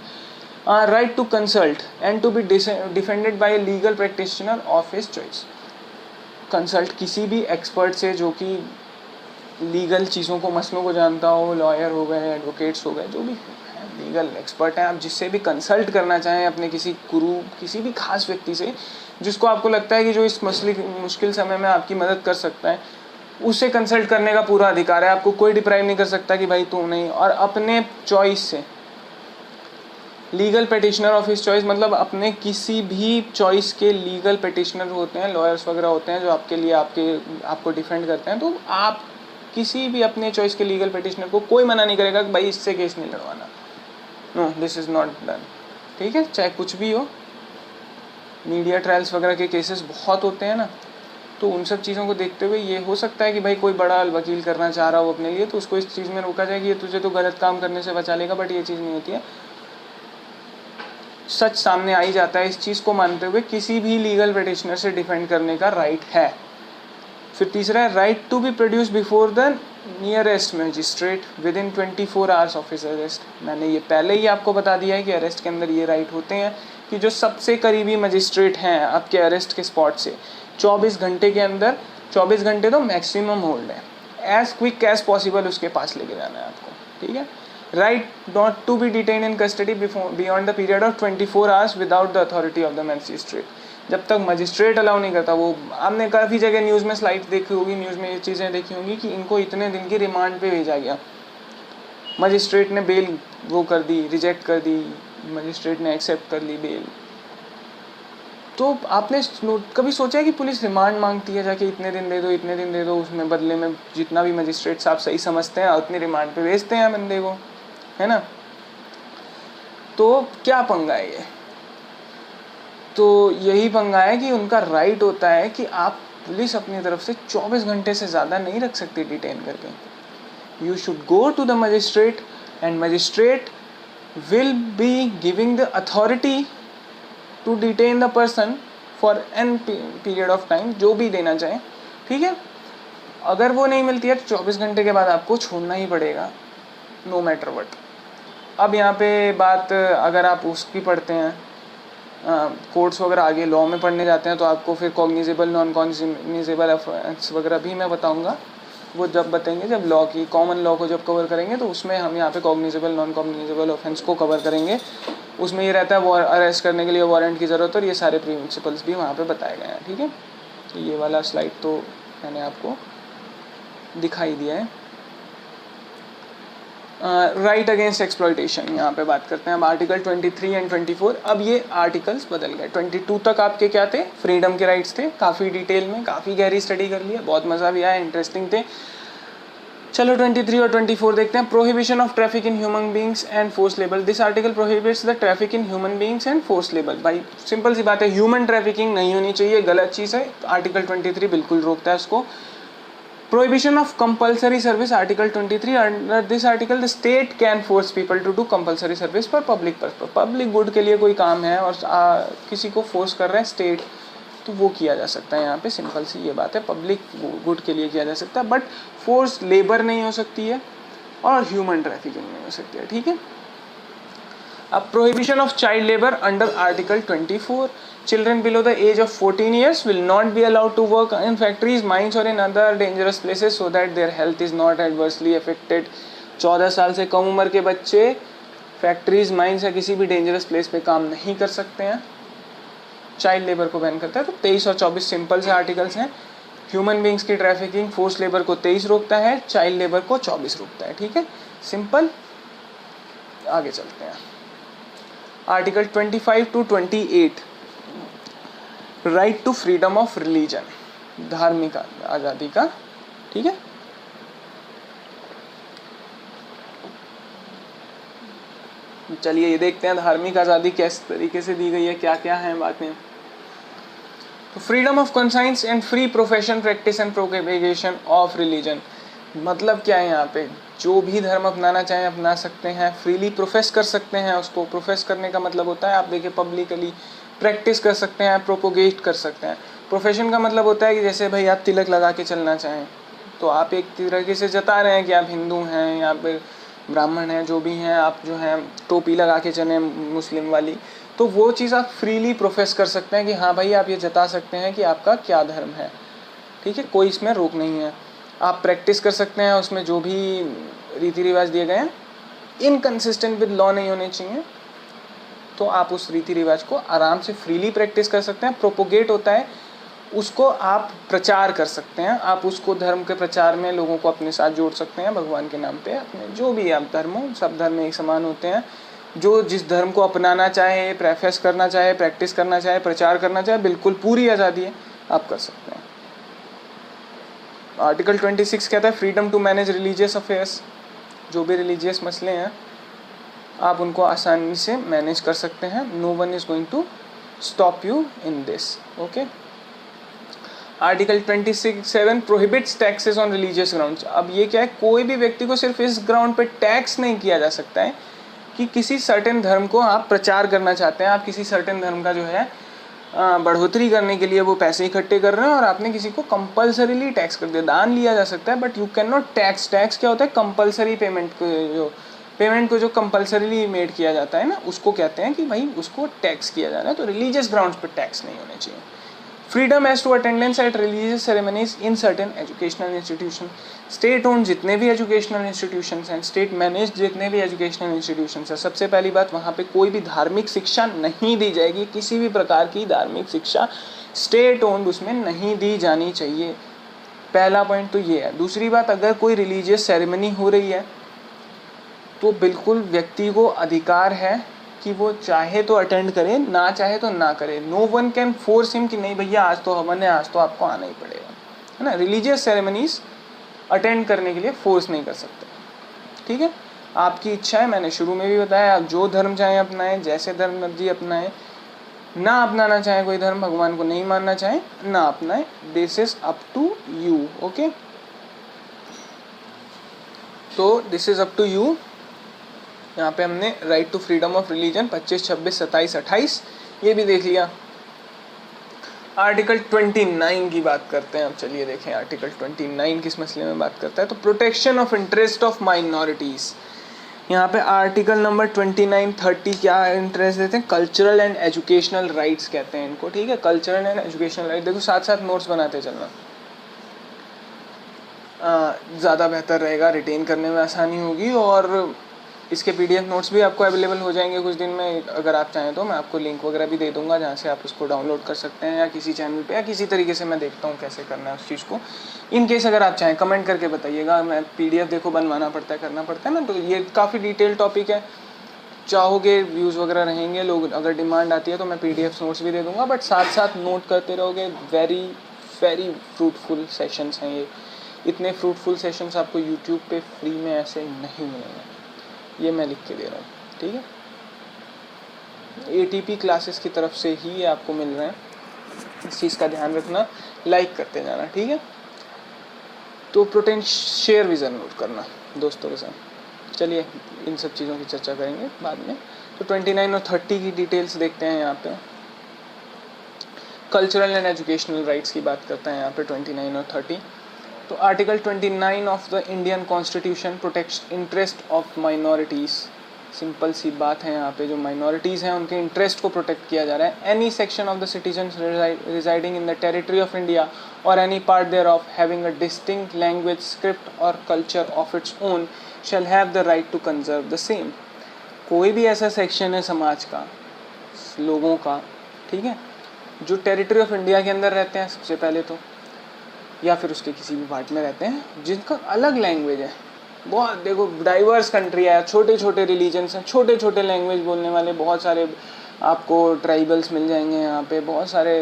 Right to consult and to be defended by legal practitioner of his choice. Consult किसी भी एक्सपर्ट से जो कि लीगल चीज़ों को, मसलों को जानता हो, लॉयर हो गए, एडवोकेट्स हो गए, जो भी लीगल एक्सपर्ट हैं, आप जिससे भी कंसल्ट करना चाहें, अपने किसी गुरु, किसी भी खास व्यक्ति से जिसको आपको लगता है कि जो इस मुश्किल समय में आपकी मदद कर सकता है, उससे कंसल्ट करने का पूरा अधिकार है। आपको कोई डिप्राइव नहीं कर सकता कि भाई तू नहीं। और अपने चॉइस से, legal petitioner of his choice मतलब अपने किसी भी चॉइस के लीगल पेटिशनर होते हैं, लॉयर्स वगैरह होते हैं जो आपके लिए आपको डिफेंड करते हैं। तो आप किसी भी अपने चॉइस के लीगल पेटिशनर को कोई मना नहीं करेगा कि भाई इससे केस नहीं लड़वाना। No, this is not done. ठीक है, चाहे कुछ भी हो। मीडिया ट्रायल्स वगैरह के केसेस बहुत होते हैं ना, तो उन सब चीज़ों को देखते हुए ये हो सकता है कि भाई कोई बड़ा वकील करना चाह रहा हो अपने लिए, तो उसको इस चीज़ में रोका जाए कि ये तुझे तो गलत काम करने से बचा लेगा, बट ये चीज़ नहीं होती है। सच सामने आ ही जाता है। इस चीज़ को मानते हुए किसी भी लीगल पिटिशनर से डिफेंड करने का राइट है। फिर तीसरा है right to be produce before the nearest magistrate within 24 hours of his arrest. मैंने ये पहले ही आपको बता दिया है कि अरेस्ट के अंदर ये राइट होते हैं कि जो सबसे करीबी मजिस्ट्रेट हैं आपके अरेस्ट के स्पॉट से 24 घंटे के अंदर, 24 घंटे तो मैक्सिमम होल्ड है, एज क्विक एज पॉसिबल उसके पास लेके जाना है आपको। ठीक है। Right not to be detain in custody beyond the period of 24 hours without the authority of the magistrate. जब तक मजिस्ट्रेट अलाउ नहीं करता, वो आपने काफ़ी जगह न्यूज़ में स्लाइड देखी होगी, न्यूज़ में ये चीज़ें देखी होंगी कि इनको इतने दिन की रिमांड पे भेजा गया, मजिस्ट्रेट ने बेल वो कर दी, रिजेक्ट कर दी, मजिस्ट्रेट ने एक्सेप्ट कर ली बेल। तो आपने कभी सोचा है कि पुलिस रिमांड मांगती है जाके इतने दिन दे दो, इतने दिन दे दो, उसमें बदले में जितना भी मजिस्ट्रेट साहब सही समझते हैं उतनी रिमांड पे भेजते हैं बंदे को, है ना। तो क्या पंगा है ये? तो यही पंगा है कि उनका राइट होता है कि आप पुलिस अपनी तरफ से 24 घंटे से ज़्यादा नहीं रख सकती डिटेन करके। You should go to the magistrate and magistrate will be giving the authority to detain the person for an period of time, जो भी देना चाहे, ठीक है। अगर वो नहीं मिलती है तो 24 घंटे के बाद आपको छोड़ना ही पड़ेगा, नो मैटर वट। अब यहाँ पे बात, अगर आप उसकी पढ़ते हैं कोर्ट्स वगैरह, आगे लॉ में पढ़ने जाते हैं, तो आपको फिर कॉग्निजेबल नॉन कॉग्निजेबल ऑफेंस वगैरह भी मैं बताऊंगा, वो जब बताएंगे, जब लॉ की कॉमन लॉ को जब कवर करेंगे तो उसमें हम यहाँ पे कॉग्निजेबल नॉन कॉग्निजेबल ऑफेंस को कवर करेंगे। उसमें ये रहता है अरेस्ट करने के लिए वारंट की ज़रूरत, और ये सारे प्रिंसिपल्स भी वहाँ पे बताए गए हैं, ठीक है। तो ये वाला स्लाइड तो मैंने आपको दिखाई दिया है। राइट अगेंस्ट एक्सप्लॉयटेशन यहाँ पे बात करते हैं अब, आर्टिकल 23 एंड 24। अब ये आर्टिकल्स बदल गए। 22 तक आपके क्या थे? फ्रीडम के राइट्स थे। काफ़ी डिटेल में, काफ़ी गहरी स्टडी कर लिया, बहुत मज़ा भी आया, इंटरेस्टिंग थे। चलो 23 और 24 देखते हैं। Prohibition of traffic in human beings and force labour. This article prohibits the traffic in human beings and force labour. भाई सिंपल सी बात है, ह्यूमन ट्रैफिकिंग नहीं होनी चाहिए, गलत चीज़ है। आर्टिकल 23 बिल्कुल रोकता है उसको। Prohibition of compulsory service, Article 23. Under this article, the state can force people to do compulsory service for public purpose. Public good के लिए कोई काम है और किसी को फोर्स कर रहा है स्टेट, तो वो किया जा सकता है। यहाँ पे सिंपल सी ये बात है, पब्लिक गुड के लिए किया जा सकता है, बट फोर्स लेबर नहीं हो सकती है और ह्यूमन ट्रैफिकिंग नहीं हो सकती है, ठीक है। अब prohibition of child labour under article 24. Children below the age of 14 years will not be allowed to work in factories, mines or in other dangerous places so that their health is not adversely affected. 14 साल से कम उम्र के बच्चे factories, mines या किसी भी dangerous place पे काम नहीं कर सकते हैं। चाइल्ड लेबर को बैन करता है। तो 23 और 24 सिंपल से आर्टिकल्स हैं। ह्यूमन बींग्स की ट्रैफिकिंग, फोर्स लेबर को 23 रोकता है, चाइल्ड लेबर को 24 रोकता है, ठीक है, सिंपल। आगे चलते हैं। Article 25 to 28, right to freedom of religion, धार्मिक आज़ादी का, ठीक है। चलिए ये देखते हैं धार्मिक आज़ादी किस तरीके से दी गई है, क्या क्या है बातें। तो freedom of conscience and free profession, practice and propagation of religion. मतलब क्या है यहाँ पे? जो भी धर्म अपनाना चाहें अपना सकते हैं, फ्रीली प्रोफेस कर सकते हैं उसको। प्रोफेस करने का मतलब होता है, आप देखिए पब्लिकली प्रैक्टिस कर सकते हैं, प्रोपोगेट कर सकते हैं। प्रोफेशन का मतलब होता है कि जैसे भाई आप तिलक लगा के चलना चाहें, तो आप एक तरीके से जता रहे हैं कि आप हिंदू हैं या फिर ब्राह्मण हैं, जो भी हैं, आप जो हैं टोपी लगा के चलें मुस्लिम वाली, तो वो चीज़ आप फ्रीली प्रोफेस कर सकते हैं कि हाँ भाई आप ये जता सकते हैं कि आपका क्या धर्म है, ठीक है, कोई इसमें रोक नहीं है। आप प्रैक्टिस कर सकते हैं उसमें जो भी रीति रिवाज दिए गए हैं, इनकन्सिस्टेंट विद लॉ नहीं होने चाहिए, तो आप उस रीति रिवाज को आराम से फ्रीली प्रैक्टिस कर सकते हैं। प्रोपोगेट होता है, उसको आप प्रचार कर सकते हैं, आप उसको धर्म के प्रचार में लोगों को अपने साथ जोड़ सकते हैं भगवान के नाम पे। अपने जो भी आप धर्म हो, सब धर्म एक समान होते हैं। जो जिस धर्म को अपनाना चाहे, प्रेफेस करना चाहे, प्रैक्टिस करना चाहे, प्रचार करना चाहे, बिल्कुल पूरी आज़ादी है, आप कर सकते हैं। आर्टिकल 26 कहता है freedom to manage religious affairs. जो भी रिलीजियस मसले हैं आप उनको आसानी से मैनेज कर सकते हैं। No one is going to stop you in this, okay. Article 26(7) prohibits taxes on religious grounds. अब ये क्या है? कोई भी व्यक्ति को सिर्फ इस ग्राउंड पे टैक्स नहीं किया जा सकता है कि किसी सर्टेन धर्म को आप प्रचार करना चाहते हैं, आप किसी सर्टेन धर्म का जो है बढ़ोतरी करने के लिए वो पैसे इकट्ठे कर रहे हैं और आपने किसी को कंपलसरीली टैक्स कर दिया। दान लिया जा सकता है but you can not tax. Tax क्या होता है? कंपलसरी पेमेंट को जो कंपलसरीली मेड किया जाता है ना, उसको कहते हैं कि भाई उसको टैक्स किया जा रहा है। तो रिलीजियस ग्राउंड्स पर टैक्स नहीं होने चाहिए। Freedom as to attendance at religious ceremonies in certain educational institution. State own जितने भी एजुकेशनल इंस्टीट्यूशंस हैं, स्टेट मैनेज जितने भी एजुकेशनल इंस्टीट्यूशंस हैं, सबसे पहली बात वहाँ पे कोई भी धार्मिक शिक्षा नहीं दी जाएगी। किसी भी प्रकार की धार्मिक शिक्षा स्टेट ओन्ड उसमें नहीं दी जानी चाहिए। पहला पॉइंट तो ये है। दूसरी बात, अगर कोई रिलीजियस सेरेमनी हो रही है तो बिल्कुल व्यक्ति को अधिकार है कि वो चाहे तो अटेंड करे, ना चाहे तो ना करे। No one can force him कि नहीं भैया आज तो हवन है, आज तो आपको आना ही पड़ेगा, है ना। रिलीजियस सेरेमनीज अटेंड करने के लिए फोर्स नहीं कर सकते, ठीक है। आपकी इच्छा है, मैंने शुरू में भी बताया, आप जो धर्म चाहें अपनाएं, जैसे धर्म मर्जी अपनाएं, ना अपनाना चाहें कोई धर्म, भगवान को नहीं मानना चाहें ना अपनाएं, this is up to you. Okay, तो this is up to you. यहाँ पे हमने right to freedom of religion 25, 26, 27, 28 ये भी देख लिया। आर्टिकल 29 की बात करते हैं अब। चलिए देखें आर्टिकल 29 किस मसले में बात करता है। तो protection of interest of minorities, यहाँ पे आर्टिकल नंबर 29, 30 क्या इंटरेस्ट देते हैं, कल्चरल एंड एजुकेशनल राइट्स कहते हैं इनको, ठीक है, कल्चरल एंड एजुकेशनल राइट। देखो साथ साथ नोट्स बनाते चलना, ज़्यादा बेहतर रहेगा, रिटेन करने में आसानी होगी, और इसके PDF नोट्स भी आपको अवेलेबल हो जाएंगे कुछ दिन में। अगर आप चाहें तो मैं आपको लिंक वगैरह भी दे दूंगा जहाँ से आप इसको डाउनलोड कर सकते हैं, या किसी चैनल पे या किसी तरीके से मैं देखता हूँ कैसे करना है उस चीज़ को। इन केस अगर आप चाहें कमेंट करके बताइएगा। मैं PDF देखो बनवाना पड़ता है, करना पड़ता है ना, तो ये काफ़ी डिटेल टॉपिक है। चाहोगे व्यूज़ वगैरह रहेंगे, लोग अगर डिमांड आती है तो मैं PDF नोट्स भी दे दूँगा, बट साथ साथ नोट करते रहोगे। वेरी वेरी फ्रूटफुल सेशंस हैं ये। इतने फ्रूटफुल सेशंस आपको यूट्यूब पे फ्री में ऐसे नहीं मिलेंगे, ये मैं लिख के दे रहा हूँ, ठीक है। ATP क्लासेस की तरफ से ही ये आपको मिल रहे हैं, इस चीज़ का ध्यान रखना, लाइक करते जाना, ठीक है। तो प्रोटेंट शेयर भी ज़रूर करना दोस्तों के साथ। चलिए इन सब चीज़ों की चर्चा करेंगे बाद में। तो 29 और 30 की डिटेल्स देखते हैं यहाँ पे। कल्चरल एंड एजुकेशनल राइट्स की बात करते हैं यहाँ पे 29 और 30। तो article 29 of the Indian constitution protects interest of minorities. Simple सी बात है, यहाँ पे जो माइनॉरिटीज़ हैं उनके इंटरेस्ट को प्रोटेक्ट किया जा रहा है। Any section of the citizens residing in the territory of India और any part thereof having a distinct language, script और culture of its own shall have the right to conserve the same. कोई भी ऐसा section है समाज का, लोगों का, ठीक है, जो टेरिटरी ऑफ इंडिया के अंदर रहते हैं सबसे पहले तो, या फिर उसके किसी भी पार्ट में रहते हैं जिनका अलग लैंग्वेज है। बहुत देखो डाइवर्स कंट्री है, छोटे छोटे रिलीजन्स हैं, छोटे छोटे लैंग्वेज बोलने वाले बहुत सारे आपको ट्राइबल्स मिल जाएंगे यहाँ पे, बहुत सारे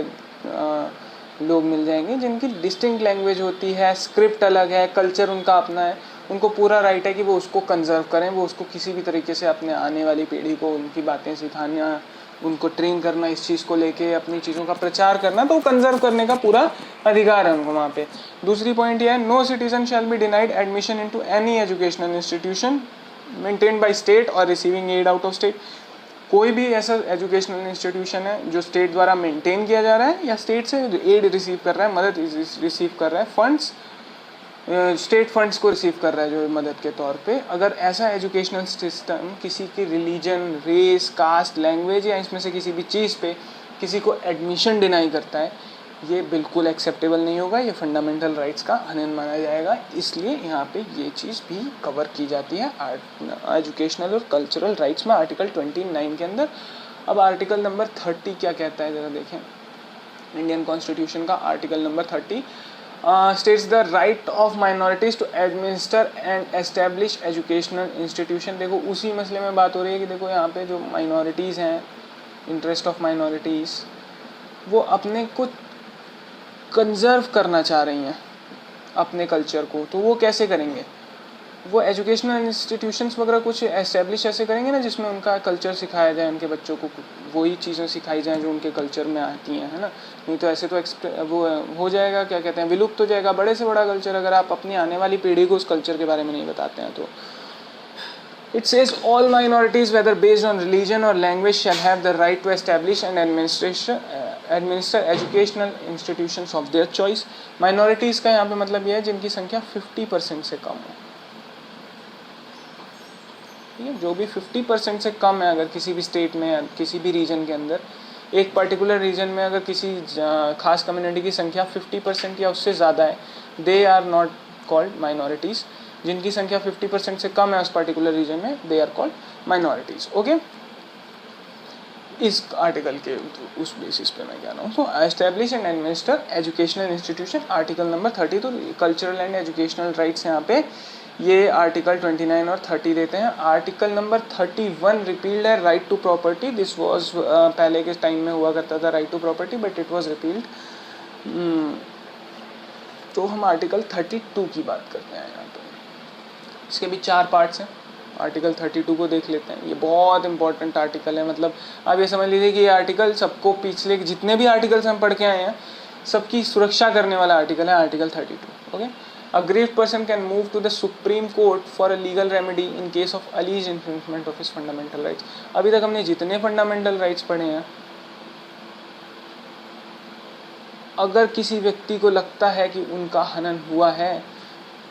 लोग मिल जाएंगे जिनकी डिस्टिंक्ट लैंग्वेज होती है, स्क्रिप्ट अलग है, कल्चर उनका अपना है। उनको पूरा राइट है कि वो उसको कंजर्व करें, वो उसको किसी भी तरीके से अपने आने वाली पीढ़ी को उनकी बातें सिखाना, उनको ट्रेन करना, इस चीज़ को लेके अपनी चीज़ों का प्रचार करना, तो कंजर्व करने का पूरा अधिकार है उनको वहाँ पे। दूसरी पॉइंट ये है, no citizen shall be denied admission into any educational institution maintained by state और receiving aid out of state. कोई भी ऐसा एजुकेशनल इंस्टीट्यूशन है जो स्टेट द्वारा मेंटेन किया जा रहा है या स्टेट से एड रिसीव कर रहा है, मदद रिसीव कर रहा है, फंड्स स्टेट फंड्स को रिसीव कर रहा है जो मदद के तौर पे, अगर ऐसा एजुकेशनल सिस्टम किसी की रिलीजन, रेस, कास्ट, लैंग्वेज या इसमें से किसी भी चीज़ पे किसी को एडमिशन डिनाई करता है, ये बिल्कुल एक्सेप्टेबल नहीं होगा, ये फंडामेंटल राइट्स का हनन माना जाएगा। इसलिए यहाँ पे ये चीज़ भी कवर की जाती है एजुकेशनल और कल्चरल राइट्स में आर्टिकल 29 के अंदर। अब आर्टिकल नंबर 30 क्या कहता है ज़रा देखें। इंडियन कॉन्स्टिट्यूशन का article number 30 states the right of minorities to administer and establish educational institution। देखो उसी मसले में बात हो रही है कि देखो यहाँ पे जो माइनॉरिटीज़ हैं, इंटरेस्ट ऑफ माइनॉरिटीज़, वो अपने को कंजर्व करना चाह रही हैं अपने कल्चर को। तो वो कैसे करेंगे, वो एजुकेशनल इंस्टीट्यूशंस वगैरह कुछ एस्टेब्लिश ऐसे करेंगे ना जिसमें उनका कल्चर सिखाया जाए, उनके बच्चों को वही चीज़ें सिखाई जाएँ जो उनके कल्चर में आती हैं, है ना। नहीं तो ऐसे तो वो हो जाएगा, क्या कहते हैं, विलुप्त हो जाएगा बड़े से बड़ा कल्चर, अगर आप अपनी आने वाली पीढ़ी को उस कल्चर के बारे में नहीं बताते हैं तो। It says all minorities whether based on religion और language shall have the right to establish and administer educational institutions of their choice. Minorities का यहाँ पे मतलब यह है जिनकी संख्या 50% से कम हो, ठीक है, जो भी 50% से कम है अगर किसी भी स्टेट में, किसी भी रीजन के अंदर, एक पर्टिकुलर रीजन में अगर किसी खास कम्युनिटी की संख्या 50% या उससे ज़्यादा है, they are not called minorities. जिनकी संख्या 50% से कम है उस पर्टिकुलर रीजन में, they are called minorities. Okay, इस आर्टिकल के उस बेसिस पे मैं कह रहा हूँ। तो establish and administer educational institution, article number 30। तो कल्चरल एंड एजुकेशनल राइट्स यहाँ पे ये आर्टिकल 29 और 30 देते हैं। आर्टिकल नंबर 31 रिपील्ड है right to property. This was पहले के टाइम में हुआ करता था right to property, but it was repealed. तो हम आर्टिकल 32 की बात करते हैं यहाँ पे। इसके भी 4 पार्ट्स हैं आर्टिकल 32 को देख लेते हैं। ये बहुत इंपॉर्टेंट आर्टिकल है, मतलब आप ये समझ लीजिए कि ये आर्टिकल सबको पिछले जितने भी आर्टिकल्स हम पढ़ के आए हैं सबकी सुरक्षा करने वाला आर्टिकल है article 32। Okay, aggrieved person can move to the supreme court for a legal remedy in case of alleged infringement of his fundamental rights. अभी तक हमने जितने फंडामेंटल राइट्स पढ़े हैं, अगर किसी व्यक्ति को लगता है कि उनका हनन हुआ है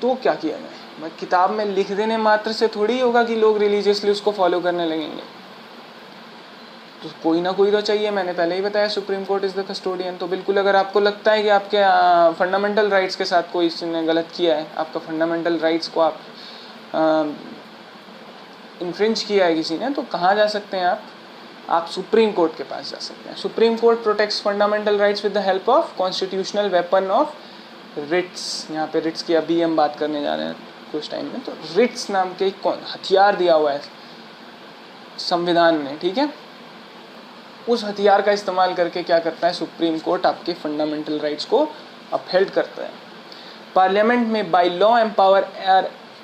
तो क्या किया जाए। किताब में लिख देने मात्र से थोड़ी होगा कि लोग रिलीजियसली उसको फॉलो करने लगेंगे, तो कोई ना कोई तो चाहिए। मैंने पहले ही बताया supreme court is the custodian. तो बिल्कुल अगर आपको लगता है कि आपके फंडामेंटल राइट्स के साथ कोई इसने गलत किया है, आपका फंडामेंटल राइट्स को आप इन्फ्रिंज किया है किसी ने, तो कहाँ जा सकते हैं आप सुप्रीम कोर्ट के पास जा सकते हैं। Supreme court protects fundamental rights with the help of constitutional weapon of writs. यहाँ पे रिट्स की अभी हम बात करने जा रहे हैं कुछ टाइम में। तो रिट्स नाम के हथियार दिया हुआ है संविधान ने, ठीक है। उस हथियार का इस्तेमाल करके क्या करता है सुप्रीम कोर्ट, आपके फंडामेंटल राइट्स को अपहेल्ड करता है। पार्लियामेंट में by law empower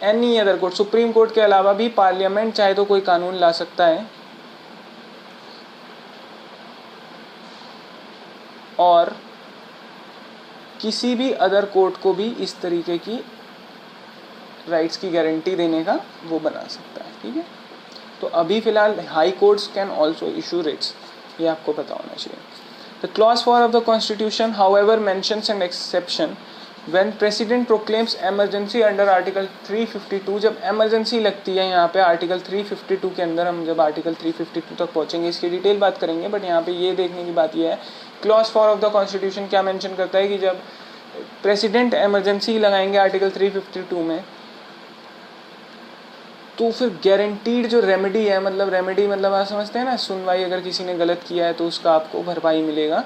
any other court, supreme court के अलावा भी पार्लियामेंट चाहे तो कोई कानून ला सकता है और किसी भी अदर कोर्ट को भी इस तरीके की राइट्स की गारंटी देने का वो बना सकता है, ठीक है। तो अभी फिलहाल high courts can also issue Ritz, ये आपको पता होना चाहिए। The clause 4 of the constitution however mentions an exception when president proclaims emergency under article 352। जब एमरजेंसी लगती है यहाँ पे आर्टिकल 352 के अंदर, हम जब आर्टिकल 352 तक पहुँचेंगे इसकी डिटेल बात करेंगे, बट यहाँ पे ये देखने की बात ये है क्लॉज 4 ऑफ द कॉन्स्टिट्यूशन क्या मेंशन करता है कि जब प्रेसिडेंट एमरजेंसी लगाएंगे आर्टिकल 352 में, तो फिर गारंटीड जो रेमेडी है, मतलब रेमेडी मतलब आप समझते हैं ना, सुनवाई, अगर किसी ने गलत किया है तो उसका आपको भरपाई मिलेगा,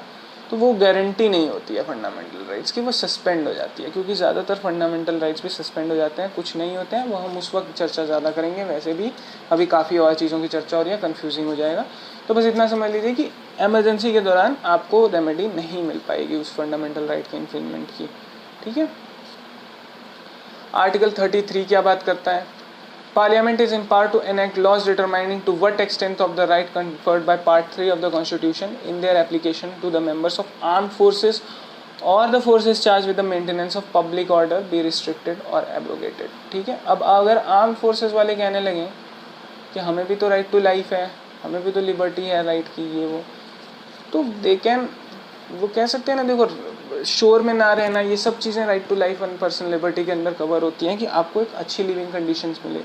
तो वो गारंटी नहीं होती है फंडामेंटल राइट्स की, वो सस्पेंड हो जाती है। क्योंकि ज़्यादातर फंडामेंटल राइट्स भी सस्पेंड हो जाते हैं, कुछ नहीं होते हैं, वो हम उस वक्त चर्चा ज़्यादा करेंगे। वैसे भी अभी काफ़ी और चीज़ों की चर्चा हो रही है, कन्फ्यूजिंग हो जाएगा। तो बस इतना समझ लीजिए कि एमरजेंसी के दौरान आपको रेमेडी नहीं मिल पाएगी उस फंडामेंटल राइट के इन्फ्रिंजमेंट की, ठीक है। आर्टिकल 33 क्या बात करता है? Parliament is empowered to enact laws determining to what extent of the right conferred by Part 3 of the Constitution in their application to the members of armed forces or the forces charged with the maintenance of public order be restricted or abrogated, ठीक है। अब अगर arm forces वाले कहने लगे कि हमें भी तो राइट टू लाइफ है, हमें भी तो लिबर्टी है राइट की, ये वो, तो दे कैन, वो कह सकते हैं ना, देखो शोर में ना रहना, ये सब चीज़ें right to life and personal liberty के अंदर कवर होती हैं कि आपको एक अच्छी लिविंग कंडीशंस मिले।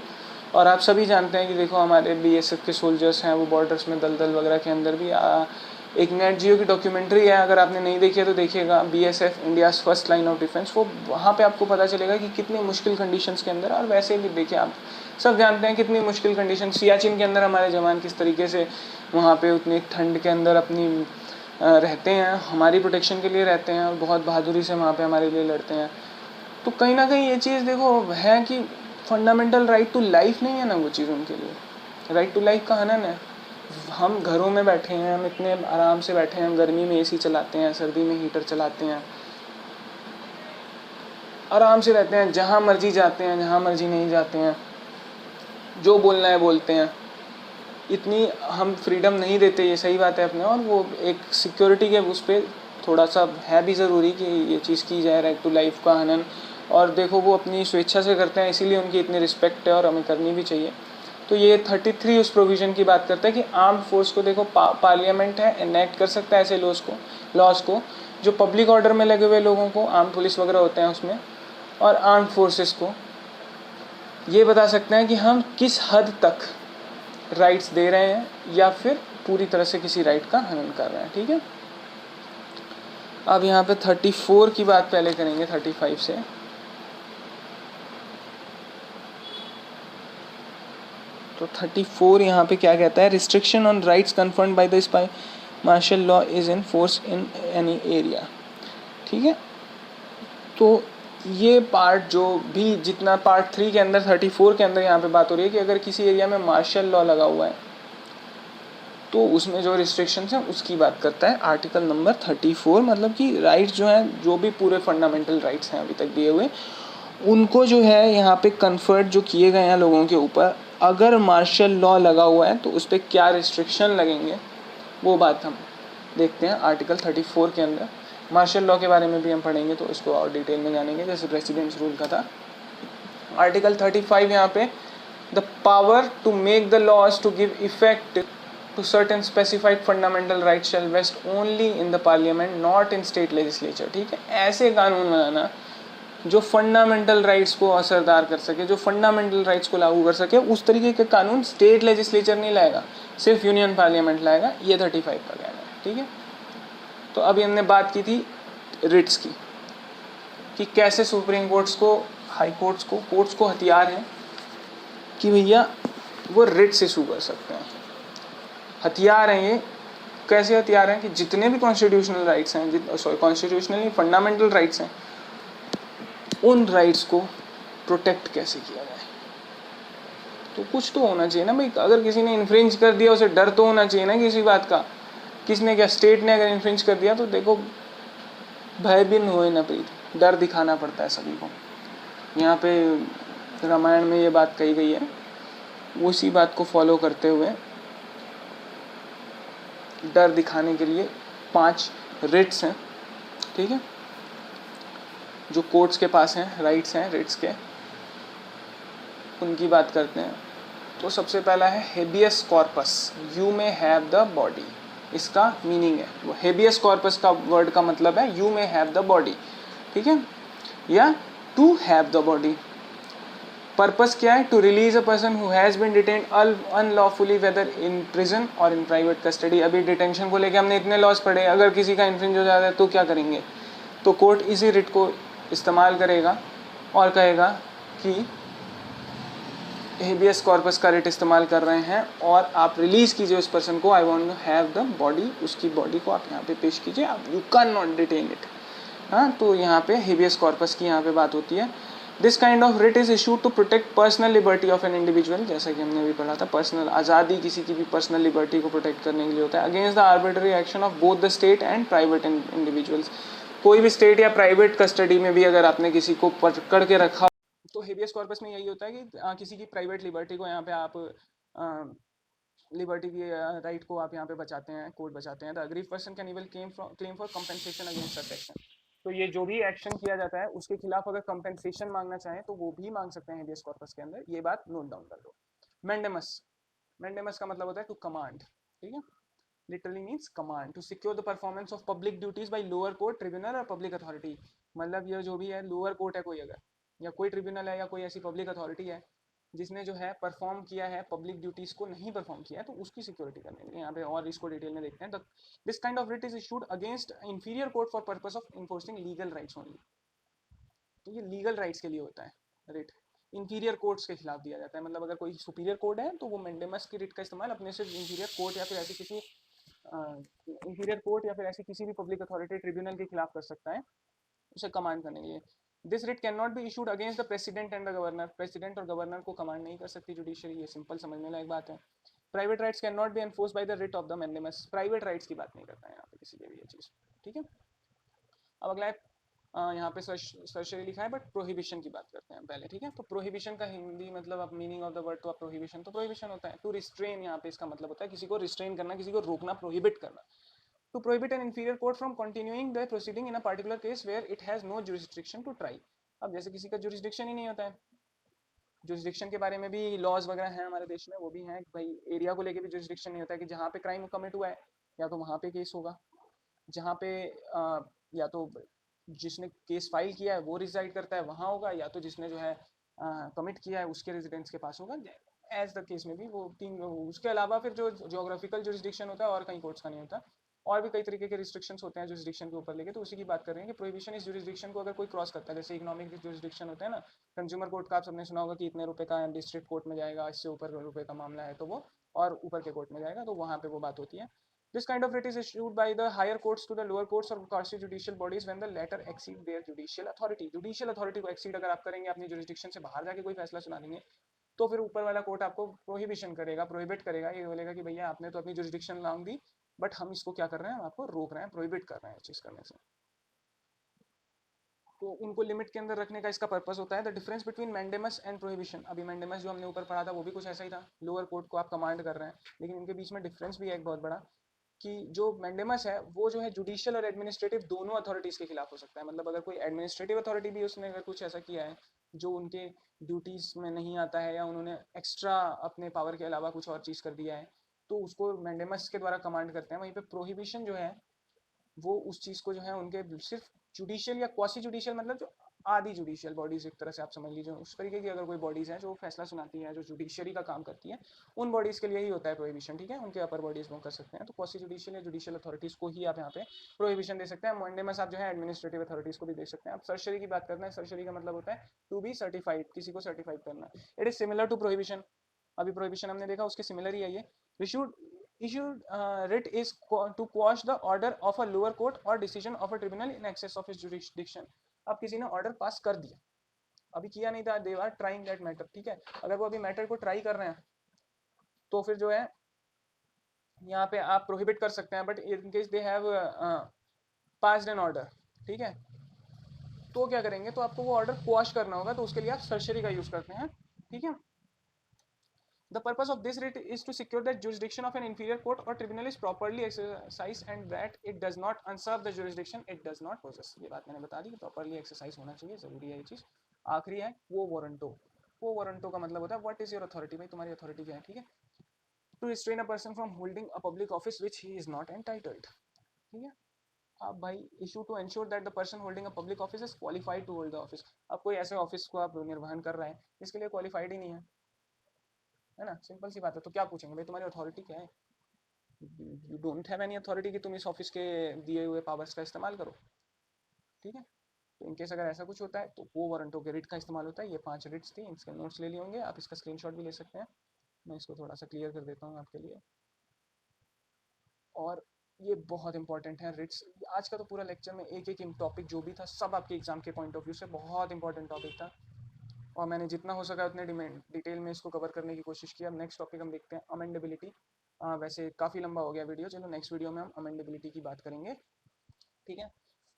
और आप सभी जानते हैं कि देखो हमारे बीएसएफ के सोल्जर्स हैं, वो बॉर्डर्स में दलदल वगैरह के अंदर भी एक नेट जियो की डॉक्यूमेंट्री है, अगर आपने नहीं देखी है तो देखिएगा, BSF India's first line of defence. वो वहाँ पे आपको पता चलेगा कि कितनी मुश्किल कंडीशंस के अंदर, और वैसे भी देखिए आप सब जानते हैं कितनी मुश्किल कंडीशन सियाचिन के अंदर हमारे जवान किस तरीके से वहाँ पे उतनी ठंड के अंदर अपनी रहते हैं, हमारी प्रोटेक्शन के लिए रहते हैं और बहुत बहादुरी से वहाँ पे हमारे लिए लड़ते हैं। तो कहीं ना कहीं ये चीज़ देखो है कि फंडामेंटल राइट टू लाइफ नहीं है ना वो चीज़ उनके लिए, राइट टू लाइफ का हनन है। हम घरों में बैठे हैं, हम इतने आराम से बैठे हैं, हम गर्मी में एसी चलाते हैं, सर्दी में हीटर चलाते हैं, आराम से रहते हैं, जहाँ मर्जी जाते हैं, जहाँ मर्जी नहीं जाते हैं, जो बोलना है बोलते हैं। इतनी हम फ्रीडम नहीं देते, ये सही बात है अपने, और वो एक सिक्योरिटी के उस पर थोड़ा सा है भी ज़रूरी कि ये चीज़ की जाए, राइट टू लाइफ का हनन। और देखो वो अपनी स्वेच्छा से करते हैं, इसीलिए उनकी इतनी रिस्पेक्ट है और हमें करनी भी चाहिए। तो ये 33 उस प्रोविज़न की बात करता है कि आर्म्ड फोर्स को देखो पार्लियामेंट है इनेक्ट कर सकता है ऐसे लॉज को जो पब्लिक ऑर्डर में लगे हुए लोगों को, आर्म पुलिस वगैरह होते हैं उसमें, और आर्म फोर्सेस को ये बता सकते हैं कि हम किस हद तक राइट्स दे रहे हैं या फिर पूरी तरह से किसी राइट का हनन कर रहे हैं, ठीक है। अब यहाँ पे 34 की बात पहले करेंगे 35 से। तो 34 यहाँ पे क्या कहता है? Restriction on rights confirmed by the spy martial law is in force in any area, ठीक है। तो ये पार्ट जो भी जितना पार्ट 3 के अंदर 34 के अंदर यहाँ पे बात हो रही है कि अगर किसी एरिया में मार्शल लॉ लगा हुआ है तो उसमें जो रिस्ट्रिक्शंस हैं उसकी बात करता है आर्टिकल नंबर 34। मतलब कि राइट्स जो हैं, जो भी पूरे फंडामेंटल राइट्स हैं अभी तक दिए हुए, उनको जो है यहाँ पे कन्फर्ट जो किए गए हैं लोगों के ऊपर अगर मार्शल लॉ लगा हुआ है तो उस पर क्या रिस्ट्रिक्शन लगेंगे, वो बात हम देखते हैं आर्टिकल 34 के अंदर। मार्शल लॉ के बारे में भी हम पढ़ेंगे तो इसको और डिटेल में जानेंगे, जैसे प्रेसिडेंट्स रूल का था। आर्टिकल 35 यहाँ पे, the power to make the laws to give effect to certain specified fundamental right shall vest only in the parliament not in state legislature. ठीक है, ऐसे कानून बनाना जो फंडामेंटल राइट्स को असरदार कर सके, जो फंडामेंटल राइट्स को लागू कर सके, उस तरीके के कानून स्टेट लेजिस्लेचर नहीं लाएगा, सिर्फ यूनियन पार्लियामेंट लाएगा। ये 35 का कहना है। ठीक है, तो अभी हमने बात की थी रिट्स की, कि कैसे सुप्रीम कोर्ट्स को, हाई कोर्ट्स को हथियार हैं कि भैया वो रिट्स इशू कर सकते हैं। हथियार हैं ये, कैसे हथियार हैं कि जितने भी कॉन्स्टिट्यूशनल राइट्स हैं, कॉन्स्टिट्यूशनल नहीं, फंडामेंटल राइट्स हैं, उन राइट्स को प्रोटेक्ट कैसे किया जाए। तो कुछ तो होना चाहिए ना भाई, अगर किसी ने इन्फ्रिंज कर दिया उसे डर तो होना चाहिए ना किसी बात का। किसने क्या, स्टेट ने अगर इन्फ्रिंज कर दिया तो देखो भयभीन होए न प्रीत, डर दिखाना पड़ता है सभी को। यहाँ पे रामायण में ये बात कही गई है, उसी बात को फॉलो करते हुए डर दिखाने के लिए 5 रिट्स हैं। ठीक है, जो कोर्ट्स के पास हैं, राइट्स हैं रिट्स के, उनकी बात करते हैं। तो सबसे पहला है habeas corpus, you may have the body. इसका मीनिंग है, वो हेबियस कॉर्पस का वर्ड का मतलब है you may have the body. ठीक है, या to have the body. Purpose क्या है, to release a person who has been detained unlawfully whether in prison और इन प्राइवेट कस्टडी। अभी डिटेंशन को लेकर हमने इतने लॉज पढ़े, अगर किसी का इन्फ्रिंज हो जाता है तो क्या करेंगे, तो कोर्ट इसी रिट को इस्तेमाल करेगा और कहेगा कि हेबियस कॉर्पस का रिट इस्तेमाल कर रहे हैं और आप रिलीज़ कीजिए उस पर्सन को, I want to have the body, उसकी बॉडी को आप यहाँ पे पेश कीजिए, आप you can not detain it. हाँ, तो यहाँ पे हेबियस कॉर्पस की यहाँ पे बात होती है। This kind of writ is issued to protect personal liberty of an individual, जैसा कि हमने भी पढ़ा था, पर्सनल आज़ादी, किसी की भी पर्सनल लिबर्टी को प्रोटेक्ट करने के लिए होता है, against the arbitrary action of both the state and private individuals. कोई भी स्टेट या प्राइवेट कस्टडी में भी अगर आपने किसी को पकड़ के रखा, तो हेबियस कॉर्पस में यही होता है कि किसी की प्राइवेट लिबर्टी को यहाँ पे आप लिबर्टी की राइट को आप यहाँ पे बचाते हैं, कोर्ट बचाते हैं। The aggrieved person can even claim for compensation against such action. तो ये जो भी एक्शन किया जाता है उसके खिलाफ अगर कंपेंसेशन मांगना चाहें तो वो भी मांग सकते हैं हेबियस कॉर्पस के अंदर। ये बात नोट डाउन कर लो। मैंडेमस, मैंडेमस का मतलब होता है टू कमांड। ठीक है, literally means command, to secure the performance of public duties by lower court, tribunal और पब्लिक अथॉरिटी। मतलब ये जो भी है, लोअर कोर्ट है कोई अगर, या कोई ट्रिब्यूनल है या कोई ऐसी पब्लिक अथॉरिटी है जिसने जो है परफॉर्म किया है, पब्लिक ड्यूटीज को नहीं परफॉर्म किया है, तो उसकी सिक्योरिटी करने के लिए यहाँ पे, और इसको डिटेल में देखते हैं। This kind of writ is issued against inferior court for purpose of enforcing legal rights only. तो ये लीगल राइट्स के लिए होता है रिट, इंफीरियर कोर्ट्स के खिलाफ दिया जाता है। मतलब अगर कोई सुपीरियर कोर्ट है तो वो मैंडेमस की रिट का इस्तेमाल अपने से इंफीरियर कोर्ट या फिर ऐसी किसी इंफीरियर कोर्ट या फिर ऐसी किसी भी पब्लिक अथॉरिटी ट्रिब्यूनल के खिलाफ कर सकता है, उसे कमांड करने के लिए। This writ can not be issued against the president and the governor. President और गवर्नर को कमांड नहीं कर सकती जुडिशरी, ये सिंपल समझने लायक बात है। Private rights can not be enforce by the writ of the mandamus. Private rights की बात नहीं करता है यहाँ पे किसी के भी ये चीज़। ठीक है, अब अगला है यहाँ पे सर्शरी लिखा है बट प्रोहिबिशन की बात करते हैं पहले। ठीक है, तो प्रोहिबिशन का हिंदी मतलब, अब मीनिंग ऑफ द वर्ड तो प्रोहिबिशन, तो प्रोहिबिशन होता है टू रिस्ट्रेन, यहाँ पे इसका मतलब होता है किसी को रिस्ट्रेन करना, किसी को रोकना, प्रोहिबिट करना। To prohibit an inferior court from continuing the proceeding in a particular case where it has no jurisdiction to try। अब जैसे किसी का jurisdiction ही नहीं होता है, jurisdiction के बारे में भी लॉज वगैरह हैं हमारे देश में, वो भी हैं भाई, एरिया को लेके भी jurisdiction नहीं होता है कि जहाँ पे क्राइम कमिट हुआ है या तो वहाँ पे केस होगा, जहाँ पे या तो जिसने केस फाइल किया है वो रिजाइड करता है वहाँ होगा, या तो जिसने जो है कमिट किया है उसके रेजिडेंस के पास होगा, एज द केस में भी वो तीन। उसके अलावा फिर जो जोग्राफिकल जुरिस्डिक्शन होता है और कहीं कोर्ट्स का नहीं होता, और भी कई तरीके के रिस्ट्रिक्शंस होते हैं जुरिस्डिक्शन के ऊपर लेके, तो उसी की बात कर रहे हैं कि प्रोहिबिशन इस जुरिस्डिक्शन को अगर कोई क्रॉस करता है, जैसे इकोनॉमिक जुरिस्डिक्शन होता है ना, कंज्यूमर कोर्ट का आप सबने सुना होगा कि इतने रुपए का डिस्ट्रिक्ट कोर्ट में जाएगा, इससे ऊपर रुपए का मामला है तो वो और ऊपर के कोर्ट में जाएगा, तो वहाँ पे वो बात होती है। This kind of writ is issued by the higher courts to the lower courts or quasi judicial bodies when the latter exceed their judicial authority। judicial authority को exceed अगर आप करेंगे, अपनी jurisdiction से बाहर जाके कोई फैसला सुना देंगे, तो फिर ऊपर वाला कोर्ट आपको प्रोहिबिशन करेगा, प्रोहिबिट करेगा, ये बोलेगा कि भैया आपने तो अपनी जुरिस्डिक्शन लॉन्ग दी, बट हम इसको क्या कर रहे हैं, हम आपको रोक रहे हैं, प्रोहिबिट कर रहे हैं चीज करने से। तो उनको लिमिट के अंदर रखने का इसका पर्पस होता है। The difference between mandamus and prohibition, अभी मैंडेमस जो हमने ऊपर पढ़ा था वो भी कुछ ऐसा ही था, लोअर कोर्ट को आप कमांड कर रहे हैं, लेकिन इनके बीच में डिफरेंस भी है एक बहुत बड़ा, कि जो मैंडेमस है वो जो है जुडिशियल और एडमिनिस्ट्रेटिव दोनों अथॉरिटीज़ के खिलाफ हो सकता है। मतलब अगर कोई एडमिनिस्ट्रेटिव अथॉरिटी भी उसने अगर कुछ ऐसा किया है जो उनके ड्यूटीज़ में नहीं आता है, या उन्होंने एक्स्ट्रा अपने पावर के अलावा कुछ और चीज़ कर दिया है, तो उसको मैंडेमस के द्वारा कमांड करते हैं। वहीं पे प्रोहिबिशन जो है वो उस चीज़ को जो है उनके सिर्फ जुडिशियल या क्वासी जुडिशियल, मतलब जो आदि जुडिशियल बॉडीज एक तरह से आप समझ लीजिए, उस तरीके की अगर कोई बॉडीज़ हैं जो फैसला सुनाती है, जो जुडिशियरी का काम करती है, उन बॉडीज़ के लिए ही होता है प्रोहिबिशन, ठीक है। उनके अपर बॉडीज़ वो कर सकते हैं, तो क्वासी जुडिशियल या जुडिशियल अथॉरिटीज़ को ही आप यहाँ पे प्रोहिबिशन दे सकते हैं। मैंडेमस आप जो है एडमिनिस्ट्रेटिव अथॉरिटीज़ को भी दे सकते हैं। आप सर्शरी की बात करते हैं, सर्शरी का मतलब होता है टू बी सर्टिफाइड, किसी को सर्टिफाइड करना। It is similar to prohibition. अभी प्रोहिबिशन हमने देखा, उसके सिमिलर ही है ये। Issued writ is to quash the order of a lower court or decision of a tribunal in excess of its jurisdiction। अब किसी ने ऑर्डर पास कर दिया, अभी किया नहीं था, they are trying that matter, ठीक है। अगर वो अभी मैटर को ट्राई कर रहे हैं तो फिर जो है यहाँ पे आप प्रोहिबिट कर सकते हैं, but in case they have passed an order, ठीक है, तो क्या करेंगे, तो आपको वो ऑर्डर क्वाश करना होगा, तो उसके लिए आप सर्शरी का यूज करते हैं, ठीक है। The purpose of this writ is to secure that jurisdiction of an inferior court or tribunal is properly exercised and that it does not usurp the jurisdiction it does not possess। ये बात मैंने बता दी कि properly exercise होना चाहिए, जरूरी है ये चीज़। आखिरी है वो वारंटो। वो वारंटो का मतलब होता है व्हाट इज योर अथॉरिटी, भाई तुम्हारी अथॉरिटी क्या है, ठीक है। To restrain a person from holding a public office which he is not entitled, ठीक है। आप भाई issue to ensure that the person holding a public office is qualified to hold the office. अब कोई ऐसे ऑफिस को आप निर्वहन कर रहे हैं जिसके लिए क्वालिफाइड ही नहीं है ना, सिंपल सी बात है। तो क्या पूछेंगे भाई तुम्हारी अथॉरिटी क्या है, you don't have any authority कि तुम इस ऑफिस के दिए हुए पावर्स का इस्तेमाल करो, ठीक है। तो इनकेस अगर ऐसा कुछ होता है तो वो वारंटो के रिट का इस्तेमाल होता है। ये 5 रिट्स थी, इसके नोट्स ले लिए होंगे, आप इसका स्क्रीनशॉट भी ले सकते हैं। मैं इसको थोड़ा सा क्लियर कर देता हूँ आपके लिए। और ये बहुत इंपॉर्टेंट है रिट्स। आज का तो पूरा लेक्चर में एक एक टॉपिक जो भी था सब आपके एग्जाम के पॉइंट ऑफ व्यू से बहुत इंपॉर्टेंट टॉपिक था, और मैंने जितना हो सका उतने डिटेल में इसको कवर करने की कोशिश की। अब नेक्स्ट टॉपिक हम देखते हैं अमेंडेबिलिटी। वैसे काफ़ी लंबा हो गया वीडियो, चलो नेक्स्ट वीडियो में हम अमेंडेबिलिटी की बात करेंगे, ठीक है।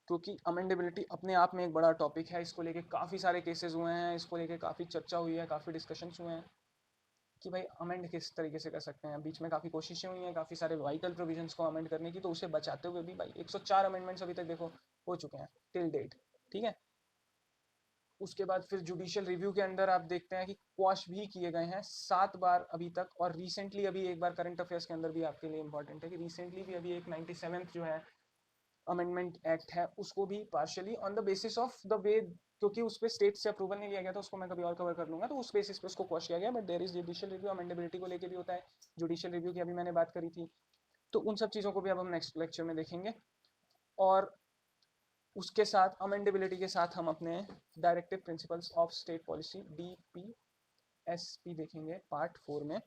क्योंकि अमेंडेबिलिटी अपने आप में एक बड़ा टॉपिक है, इसको लेके काफ़ी सारे केसेस हुए हैं, इसको लेके काफ़ी चर्चा हुई है, काफ़ी डिस्कशंस हुए हैं कि भाई अमेंड किस तरीके से कर सकते हैं। बीच में काफ़ी कोशिशें हुई हैं काफ़ी सारे वाइटल प्रोविजंस को अमेंड करने की, तो उसे बचाते हुए भी भाई 104 अमेंडमेंट्स अभी तक देखो हो चुके हैं टिल डेट, ठीक है। उसके बाद फिर जुडिशियल रिव्यू के अंदर आप देखते हैं कि क्वाश भी किए गए हैं 7 बार अभी तक, और रिसेंटली अभी एक बार करंट अफेयर्स के अंदर भी आपके लिए इंपॉर्टेंट है कि रिसेंटली भी अभी एक 97th जो है अमेंडमेंट एक्ट है, उसको भी partially on the basis of the way, क्योंकि उस पर स्टेट से अप्रूवल नहीं लिया गया था, उसको मैं कभी और कवर कर लूंगा, तो उस बेसिस पे उसको क्वेश्चन किया गया। But there is judicial review amendability को लेके भी होता है, जुडिशियल रिव्यू की अभी मैंने बात करी थी, तो उन सब चीज़ों को भी अब हम नेक्स्ट लेक्चर में देखेंगे। और उसके साथ अमेंडेबिलिटी के साथ हम अपने directive principles of state policy DPSP देखेंगे पार्ट 4 में,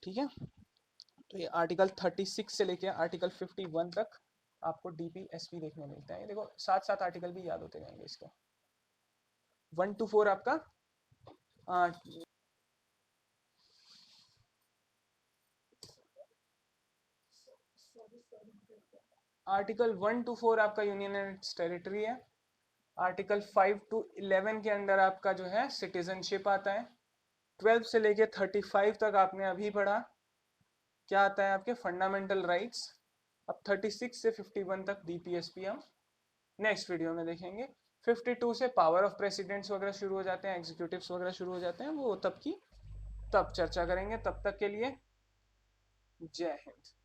ठीक है। तो ये आर्टिकल 36 से लेके आर्टिकल 51 तक आपको DPSP देखने मिलता है। ये देखो साथ साथ आर्टिकल भी याद होते जाएंगे इसके। 1 to 4 आपका आर्टिकल 1 to 4 आपका यूनियन एंड इट्स टेरिटरी है। आर्टिकल 5 to 11 के अंदर आपका जो है सिटीजनशिप आता है। 12 से लेके 35 तक आपने अभी पढ़ा, क्या आता है आपके फंडामेंटल राइट्स। अब 36 से 51 तक DPSP हम नेक्स्ट वीडियो में देखेंगे। 52 से पावर ऑफ प्रेसिडेंट्स वगैरह शुरू हो जाते हैं, एग्जीक्यूटिव्स वगैरह शुरू हो जाते हैं, वो तब की तब चर्चा करेंगे। तब तक के लिए जय हिंद।